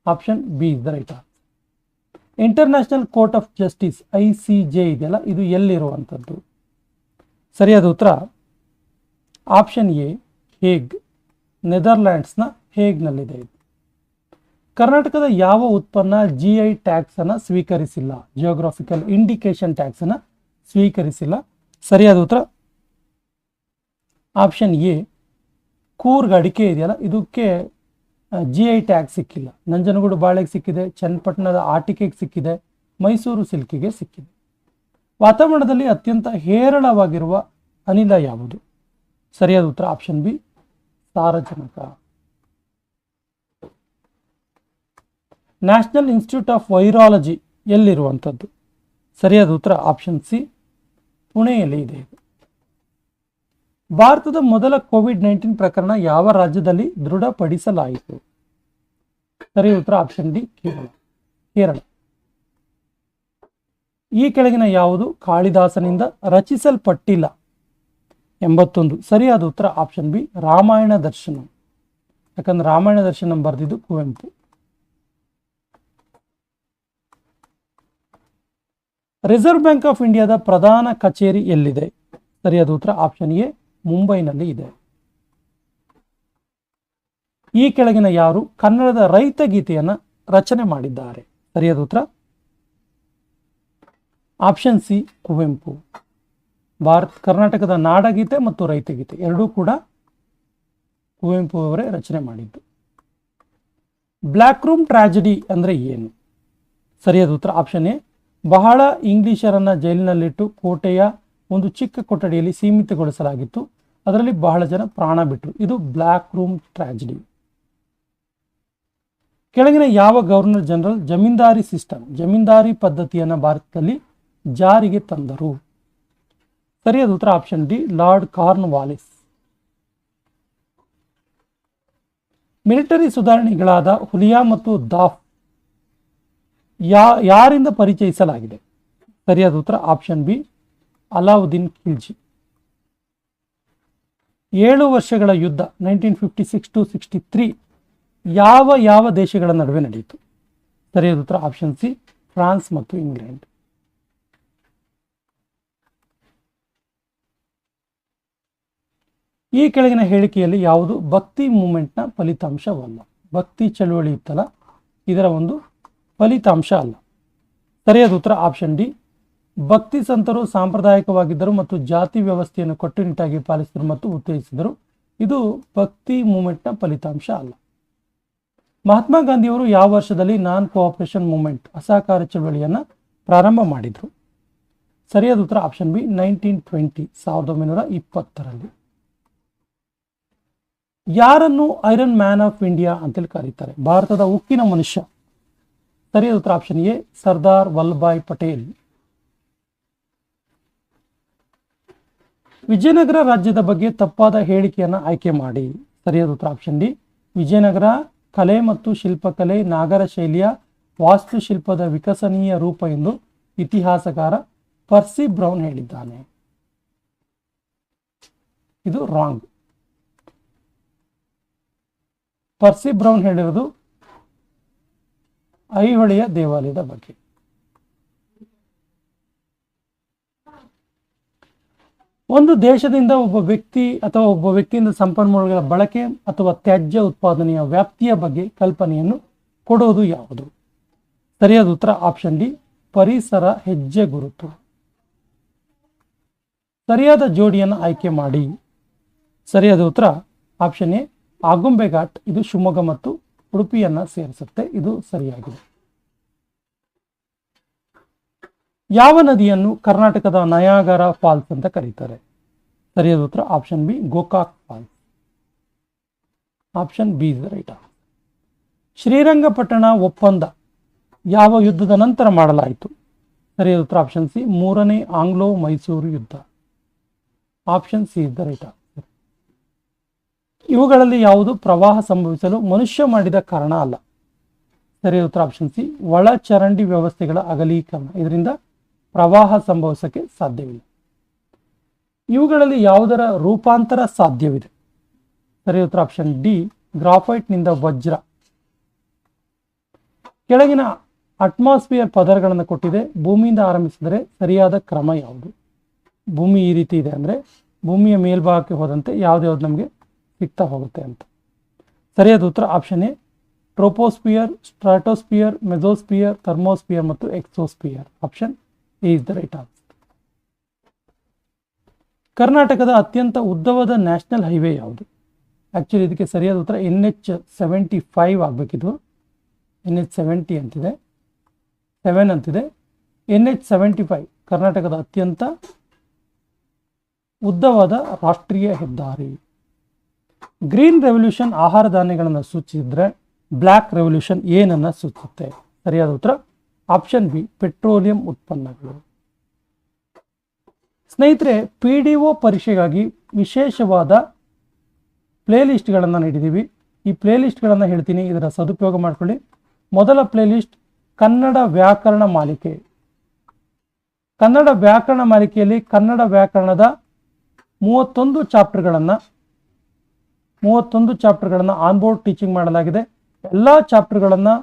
Option B is the right answer. International court of justice ICJ ಇದೆಯಲ್ಲ, ಇದು ಎಲ್ಲಿರುವಂಥದ್ದು? ಸರಿಯಾದ ಉತ್ತರ ಆಪ್ಷನ್ ಎ ಹೇಗ್, ನೆದರ್ಲ್ಯಾಂಡ್ಸ್ನ ಹೇಗ್ನಲ್ಲಿದೆ. ಕರ್ನಾಟಕದ ಯಾವ ಉತ್ಪನ್ನ GI ಟ್ಯಾಕ್ಸ್ ಅನ್ನು ಸ್ವೀಕರಿಸಿಲ್ಲ? ಜಿಯೋಗ್ರಾಫಿಕಲ್ ಇಂಡಿಕೇಶನ್ ಟ್ಯಾಕ್ಸ್ ಅನ್ನು ಸ್ವೀಕರಿಸಿಲ್ಲ. ಸರಿಯಾದ ಉತ್ತರ ಆಪ್ಷನ್ ಎ ಕೂರ್ಗ್ ಅಡಿಕೆ ಇದೆಯಲ್ಲ, ಇದಕ್ಕೆ GI ಟ್ಯಾಕ್ಸ್ ಸಿಕ್ಕಿಲ್ಲ. ನಂಜನಗೂಡು ಬಾಳೆಗೆ ಸಿಕ್ಕಿದೆ, ಚನ್ನಪಟ್ಟಣದ ಆಟಿಕೆಗೆ ಸಿಕ್ಕಿದೆ, ಮೈಸೂರು ಸಿಲ್ಕಿಗೆ ಸಿಕ್ಕಿದೆ. ವಾತಾವರಣದಲ್ಲಿ ಅತ್ಯಂತ ಹೇರಳವಾಗಿರುವ ಅನಿಲ ಯಾವುದು? ಸರಿಯಾದ ಉತ್ತರ ಆಪ್ಷನ್ ಬಿ ಸಾರಜನಕ. ನ್ಯಾಷನಲ್ ಇನ್ಸ್ಟಿಟ್ಯೂಟ್ ಆಫ್ ವೈರಾಲಜಿ ಎಲ್ಲಿರುವಂಥದ್ದು? ಸರಿಯಾದ ಉತ್ತರ ಆಪ್ಷನ್ ಸಿ ಪುಣೆಯಲ್ಲಿ ಇದೆ. ಭಾರತದ ಮೊದಲ COVID-19 ಪ್ರಕರಣ ಯಾವ ರಾಜ್ಯದಲ್ಲಿ ದೃಢಪಡಿಸಲಾಯಿತು? ಸರಿ ಉತ್ತರ ಆಪ್ಷನ್ ಡಿ ಕೇರಳ. ಈ ಕೆಳಗಿನ ಯಾವುದು ಕಾಳಿದಾಸನಿಂದ ರಚಿಸಲ್ಪಟ್ಟಿಲ್ಲ? 81. ಸರಿಯಾದ ಉತ್ತರ ಆಪ್ಷನ್ ಬಿ ರಾಮಾಯಣ ದರ್ಶನಂ. ಯಾಕಂದ್ರೆ ರಾಮಾಯಣ ದರ್ಶನಂ ಬರೆದಿದ್ದು ಕುವೆಂಪು. ರಿಸರ್ವ್ ಬ್ಯಾಂಕ್ ಆಫ್ ಇಂಡಿಯಾದ ಪ್ರಧಾನ ಕಚೇರಿ ಎಲ್ಲಿದೆ? ಸರಿಯಾದ ಉತ್ತರ ಆಪ್ಷನ್ ಎ ಮುಂಬೈನಲ್ಲಿ ಇದೆ. ಈ ಕೆಳಗಿನ ಯಾರು ಕನ್ನಡದ ರೈತ ಗೀತೆಯನ್ನು ರಚನೆ ಮಾಡಿದ್ದಾರೆ? ಸರಿಯಾದ ಉತ್ತರ ಆಪ್ಷನ್ ಸಿ ಕುವೆಂಪು. ಕರ್ನಾಟಕದ ನಾಡಗೀತೆ ಮತ್ತು ರೈತಗೀತೆ ಎರಡೂ ಕೂಡ ಕುವೆಂಪು ಅವರೇ ರಚನೆ ಮಾಡಿದ್ದು. ಬ್ಲ್ಯಾಕ್ ರೂಮ್ ಟ್ರಾಜಿಡಿ ಅಂದ್ರೆ ಏನು? ಸರಿಯಾದ ಉತ್ತರ ಆಪ್ಷನ್ ಎ ಬಹಳ ಇಂಗ್ಲಿಷರನ್ನ ಜೈಲಿನಲ್ಲಿಟ್ಟು ಕೋಟೆಯ ಒಂದು ಚಿಕ್ಕ ಕೊಠಡಿಯಲ್ಲಿ ಸೀಮಿತಗೊಳಿಸಲಾಗಿತ್ತು. ಅದರಲ್ಲಿ ಬಹಳ ಜನ ಪ್ರಾಣ ಬಿಟ್ಟರು. ಇದು ಬ್ಲ್ಯಾಕ್ ರೂಮ್ ಟ್ರಾಜಿಡಿ. ಕೆಳಗಿನ ಯಾವ governor general zamindari system zamindari ಪದ್ಧತಿಯನ್ನು ಭಾರತದಲ್ಲಿ ಜಾರಿಗೆ ತಂದರು? ಸರಿಯಾದ ಉತ್ತರ option D, Lord Cornwallis. Military ಸುಧಾರಣೆಗಳಾದ ಹುಲಿಯಾ ಮತ್ತು ದಾಫ್ ಯಾರಿಂದ ಪರಿಚಯಿಸಲಾಗಿದೆ? ಸರಿಯಾದ ಉತ್ತರ ಆಪ್ಷನ್ ಬಿ, ಅಲಾವುದ್ದೀನ್ ಖಿಲ್ಜಿ. 7 ವರ್ಷಗಳ ಯುದ್ಧ 1956 to 63 ಯಾವ ದೇಶಗಳ ನಡುವೆ ನಡೆಯಿತು? ಸರಿಯಾದ ಉತ್ತರ ಆಪ್ಷನ್ ಸಿ, ಫ್ರಾನ್ಸ್ ಮತ್ತು ಇಂಗ್ಲೆಂಡ್. ಈ ಕೆಳಗಿನ ಹೇಳಿಕೆಯಲ್ಲಿ ಯಾವುದು ಭಕ್ತಿ ಮೂವ್ಮೆಂಟ್ನ ಫಲಿತಾಂಶವಲ್ಲ? ಭಕ್ತಿ ಚಳುವಳಿ ಇತ್ತಲ್ಲ, ಇದರ ಒಂದು ಫಲಿತಾಂಶ ಅಲ್ಲ. ಸರಿಯಾದ ಉತ್ತರ ಆಪ್ಷನ್ ಡಿ, ಭಕ್ತಿ ಸಂತರು ಸಾಂಪ್ರದಾಯಿಕವಾಗಿದ್ದರು ಮತ್ತು ಜಾತಿ ವ್ಯವಸ್ಥೆಯನ್ನು ಕಟ್ಟುನಿಟ್ಟಾಗಿ ಪಾಲಿಸಿದರು ಮತ್ತು ಉತ್ತೇಜಿಸಿದರು. ಇದು ಭಕ್ತಿ ಮೂವ್ಮೆಂಟ್ನ ಫಲಿತಾಂಶ ಅಲ್ಲ. ಮಹಾತ್ಮ ಗಾಂಧಿಯವರು ಯಾವ ವರ್ಷದಲ್ಲಿ ನಾನ್ ಕೋಆಪರೇಷನ್ ಮೂವ್ಮೆಂಟ್ ಅಸಹಕಾರ ಚಳವಳಿಯನ್ನು ಪ್ರಾರಂಭ ಮಾಡಿದರು? ಸರಿಯಾದ ಉತ್ತರ ಆಪ್ಷನ್ ಬಿ, 1920 1920ರಲ್ಲಿ. ಯಾರನ್ನು ಐರನ್ ಮ್ಯಾನ್ ಆಫ್ ಇಂಡಿಯಾ ಅಂತೇಳಿ ಕರೀತಾರೆ? ಭಾರತದ ಉಕ್ಕಿನ ಮನುಷ್ಯ. ಸರಿಯಾದ ಉತ್ತರ ಆಪ್ಷನ್ ಎ, ಸರ್ದಾರ್ ವಲ್ಲಭಾಯ್ ಪಟೇಲ್. ವಿಜಯನಗರ ರಾಜ್ಯದ ಬಗ್ಗೆ ತಪ್ಪಾದ ಹೇಳಿಕೆಯನ್ನು ಆಯ್ಕೆ ಮಾಡಿ. ಸರಿಯಾದ ಉತ್ತರ ಆಪ್ಷನ್ ಡಿ, ವಿಜಯನಗರ ಕಲೆ ಮತ್ತು ಶಿಲ್ಪಕಲೆ ನಾಗರ ಶೈಲಿಯ ವಾಸ್ತುಶಿಲ್ಪದ ವಿಕಸನೀಯ ರೂಪ ಎಂದು ಇತಿಹಾಸಕಾರ ಪರ್ಸಿ ಬ್ರೌನ್ ಹೇಳಿದ್ದಾನೆ. ಇದು ರಾಂಗ್. ಪರ್ಸಿ ಬ್ರೌನ್ ಹೇಳಿರೋದು ಐಹೊಳೆಯ ದೇವಾಲಯದ ಬಗ್ಗೆ. ಒಂದು ದೇಶದಿಂದ ಒಬ್ಬ ವ್ಯಕ್ತಿಯಿಂದ ಸಂಪನ್ಮೂಲಗಳ ಬಳಕೆ ಅಥವಾ ತ್ಯಾಜ್ಯ ಉತ್ಪಾದನೆಯ ವ್ಯಾಪ್ತಿಯ ಬಗ್ಗೆ ಕಲ್ಪನೆಯನ್ನು ಕೊಡುವುದು ಯಾವುದು? ಸರಿಯಾದ ಉತ್ತರ ಆಪ್ಷನ್ ಡಿ, ಪರಿಸರ ಹೆಜ್ಜೆ ಗುರುತು. ಸರಿಯಾದ ಜೋಡಿಯನ್ನು ಆಯ್ಕೆ ಮಾಡಿ. ಸರಿಯಾದ ಉತ್ತರ ಆಪ್ಷನ್ ಎ, ಆಗುಂಬೆ ಘಾಟ್. ಇದು ಶಿವಮೊಗ್ಗ ಮತ್ತು ಉಡುಪಿಯನ್ನ ಸೇರಿಸುತ್ತೆ. ಇದು ಸರಿಯಾಗಿದೆ. ಯಾವ ನದಿಯನ್ನು ಕರ್ನಾಟಕದ ನಯಾಗರ ಫಾಲ್ಸ್ ಅಂತ ಕರೀತಾರೆ? ಸರಿಯಾದ ಉತ್ತರ option B, Gokak falls. Option B is right. Srirangapatna ಒಪ್ಪಂದ ಯಾವ ಯುದ್ಧದ ನಂತರ ಮಾಡಲಾಯಿತು? ಸರಿಯಾದ ಉತ್ತರ ಆಪ್ಷನ್ ಸಿ, 3ನೇ ಆಂಗ್ಲೋ ಮೈಸೂರು ಯುದ್ಧ. Option C is the right. ಇವುಗಳಲ್ಲಿ ಯಾವುದು ಪ್ರವಾಹ ಸಂಭವಿಸಲು ಮನುಷ್ಯ ಮಾಡಿದ ಕಾರಣ ಅಲ್ಲ? ಸರಿಯಾದ ಉತ್ತರ ಆಪ್ಷನ್ ಸಿ, ಒಳಚರಂಡಿ ವ್ಯವಸ್ಥೆಗಳ ಅಗಲೀಕರಣ. ಇದರಿಂದ ಪ್ರವಾಹ ಸಂಭವಿಸಕ್ಕೆ ಸಾಧ್ಯವಿಲ್ಲ. ಇವುಗಳಲ್ಲಿ ಯಾವುದರ ರೂಪಾಂತರ ಸಾಧ್ಯವಿದೆ? ಸರಿಯಾದ ಉತ್ತರ ಆಪ್ಷನ್ ಡಿ, ಗ್ರಾಫೈಟ್ ನಿಂದ ವಜ್ರ. ಕೆಳಗಿನ ಅಟ್ಮಾಸ್ಫಿಯರ್ ಪದರಗಳನ್ನು ಕೊಟ್ಟಿದೆ. ಭೂಮಿಯಿಂದ ಆರಂಭಿಸಿದರೆ ಸರಿಯಾದ ಕ್ರಮ ಯಾವುದು? ಭೂಮಿ ಈ ರೀತಿ ಇದೆ ಅಂದರೆ ಭೂಮಿಯ ಮೇಲ್ಭಾಗಕ್ಕೆ ಹೋದಂತೆ ಯಾವ್ದು ನಮಗೆ ಸಿಗ್ತಾ ಹೋಗುತ್ತೆ ಅಂತ. ಸರಿಯಾದ ಉತ್ತರ option A, troposphere, stratosphere, mesosphere, thermosphere ಮತ್ತು exosphere. Option A is the right answer. ಕರ್ನಾಟಕದ ಅತ್ಯಂತ ಉದ್ದವಾದ ನ್ಯಾಷನಲ್ ಹೈವೇ ಯಾವುದು? ಆಕ್ಚುಲಿ ಇದಕ್ಕೆ ಸರಿಯಾದ ಉತ್ತರ NH75 ಆಗಬೇಕಿದು. NH70 ಅಂತಿದೆ, 7 ಅಂತಿದೆ. NH75 ಕರ್ನಾಟಕದ ಅತ್ಯಂತ ಉದ್ದವಾದ ರಾಷ್ಟ್ರೀಯ ಹೆದ್ದಾರಿ. ಗ್ರೀನ್ ರೆವಲ್ಯೂಷನ್ ಆಹಾರ ಧಾನ್ಯಗಳನ್ನು ಸೂಚಿಸಿದ್ರೆ ಬ್ಲ್ಯಾಕ್ ರೆವಲ್ಯೂಷನ್ ಏನನ್ನ ಸೂಚಿಸುತ್ತೆ? ಸರಿಯಾದ ಉತ್ತರ ಆಪ್ಷನ್ ಬಿ, ಪೆಟ್ರೋಲಿಯಂ ಉತ್ಪನ್ನಗಳು. ಸ್ನೇಹಿತರೆ, PDO ಪರೀಕ್ಷೆಗಾಗಿ ವಿಶೇಷವಾದ ಪ್ಲೇಲಿಸ್ಟ್ಗಳನ್ನು ನೀಡಿದ್ದೀವಿ. ಈ ಪ್ಲೇಲಿಸ್ಟ್ಗಳನ್ನು ಹೇಳ್ತೀನಿ, ಇದರ ಸದುಪಯೋಗ ಮಾಡ್ಕೊಳ್ಳಿ. ಮೊದಲ ಪ್ಲೇಲಿಸ್ಟ್ ಕನ್ನಡ ವ್ಯಾಕರಣ ಮಾಲಿಕೆ. ಕನ್ನಡ ವ್ಯಾಕರಣ ಮಾಲಿಕೆಯಲ್ಲಿ ಕನ್ನಡ ವ್ಯಾಕರಣದ 31 ಚಾಪ್ಟರ್ಗಳನ್ನು ಆನ್ಬೋರ್ಡ್ ಟೀಚಿಂಗ್ ಮಾಡಲಾಗಿದೆ. ಎಲ್ಲ ಚಾಪ್ಟರ್ಗಳನ್ನು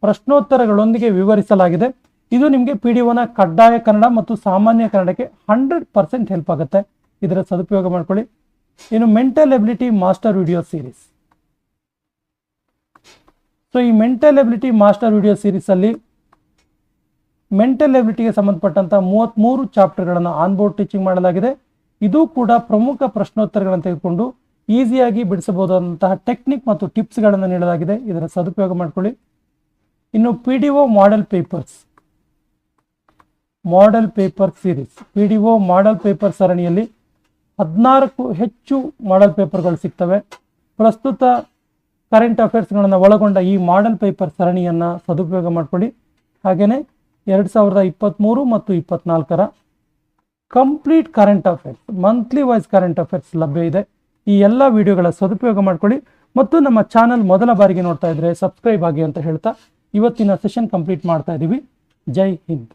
ಪ್ರಶ್ನೋತ್ತರಗಳೊಂದಿಗೆ ವಿವರಿಸಲಾಗಿದೆ. ಇದು ನಿಮಗೆ PDOನ ಕಡ್ಡಾಯ ಕನ್ನಡ ಮತ್ತು ಸಾಮಾನ್ಯ ಕನ್ನಡಕ್ಕೆ 100% ಹೆಲ್ಪ್ ಆಗುತ್ತೆ. ಇದರ ಸದುಪಯೋಗ ಮಾಡ್ಕೊಳ್ಳಿ. ಇನ್ನು mental ability master video series. So ಈ mental ability master video series ಅಲ್ಲಿ ಮೆಂಟಲ್ ಎಬಿಲಿಟಿಗೆ ಸಂಬಂಧಪಟ್ಟಂತ 33 ಚಾಪ್ಟರ್ಗಳನ್ನು ಆನ್ಬೋರ್ಡ್ ಟೀಚಿಂಗ್ ಮಾಡಲಾಗಿದೆ. ಇದು ಕೂಡ ಪ್ರಮುಖ ಪ್ರಶ್ನೋತ್ತರಗಳನ್ನು ತೆಗೆದುಕೊಂಡು ಈಸಿಯಾಗಿ ಬಿಡಿಸಬಹುದಾದಂತಹ ಟೆಕ್ನಿಕ್ ಮತ್ತು ಟಿಪ್ಸ್ಗಳನ್ನು ನೀಡಲಾಗಿದೆ. ಇದರ ಸದುಪಯೋಗ ಮಾಡಿಕೊಳ್ಳಿ. ಇನ್ನು PDO model paper series. PDO model paper ಸರಣಿಯಲ್ಲಿ 14 ಹೆಚ್ಚು ಮಾಡೆಲ್ ಪೇಪರ್ಗಳು ಸಿಗ್ತವೆ. ಪ್ರಸ್ತುತ ಕರೆಂಟ್ ಅಫೇರ್ಸ್ಗಳನ್ನು ಒಳಗೊಂಡ ಈ ಮಾಡೆಲ್ ಪೇಪರ್ ಸರಣಿಯನ್ನು ಸದುಪಯೋಗ ಮಾಡಿಕೊಳ್ಳಿ. ಹಾಗೆಯೇ 2023 ಮತ್ತು 24ರ complete current affairs, monthly wise current affairs ಲಭ್ಯ ಇದೆ. ಈ ಎಲ್ಲ ವಿಡಿಯೋಗಳ ಸದುಪಯೋಗ ಮಾಡ್ಕೊಳ್ಳಿ ಮತ್ತು ನಮ್ಮ ಚಾನಲ್ ಮೊದಲ ಬಾರಿಗೆ ನೋಡ್ತಾ ಇದ್ರೆ ಸಬ್ಸ್ಕ್ರೈಬ್ ಆಗಿ ಅಂತ ಹೇಳ್ತಾ ಇವತ್ತಿನ ಸೆಷನ್ ಕಂಪ್ಲೀಟ್ ಮಾಡ್ತಾ ಇದ್ದೀವಿ. ಜೈ ಹಿಂದ್.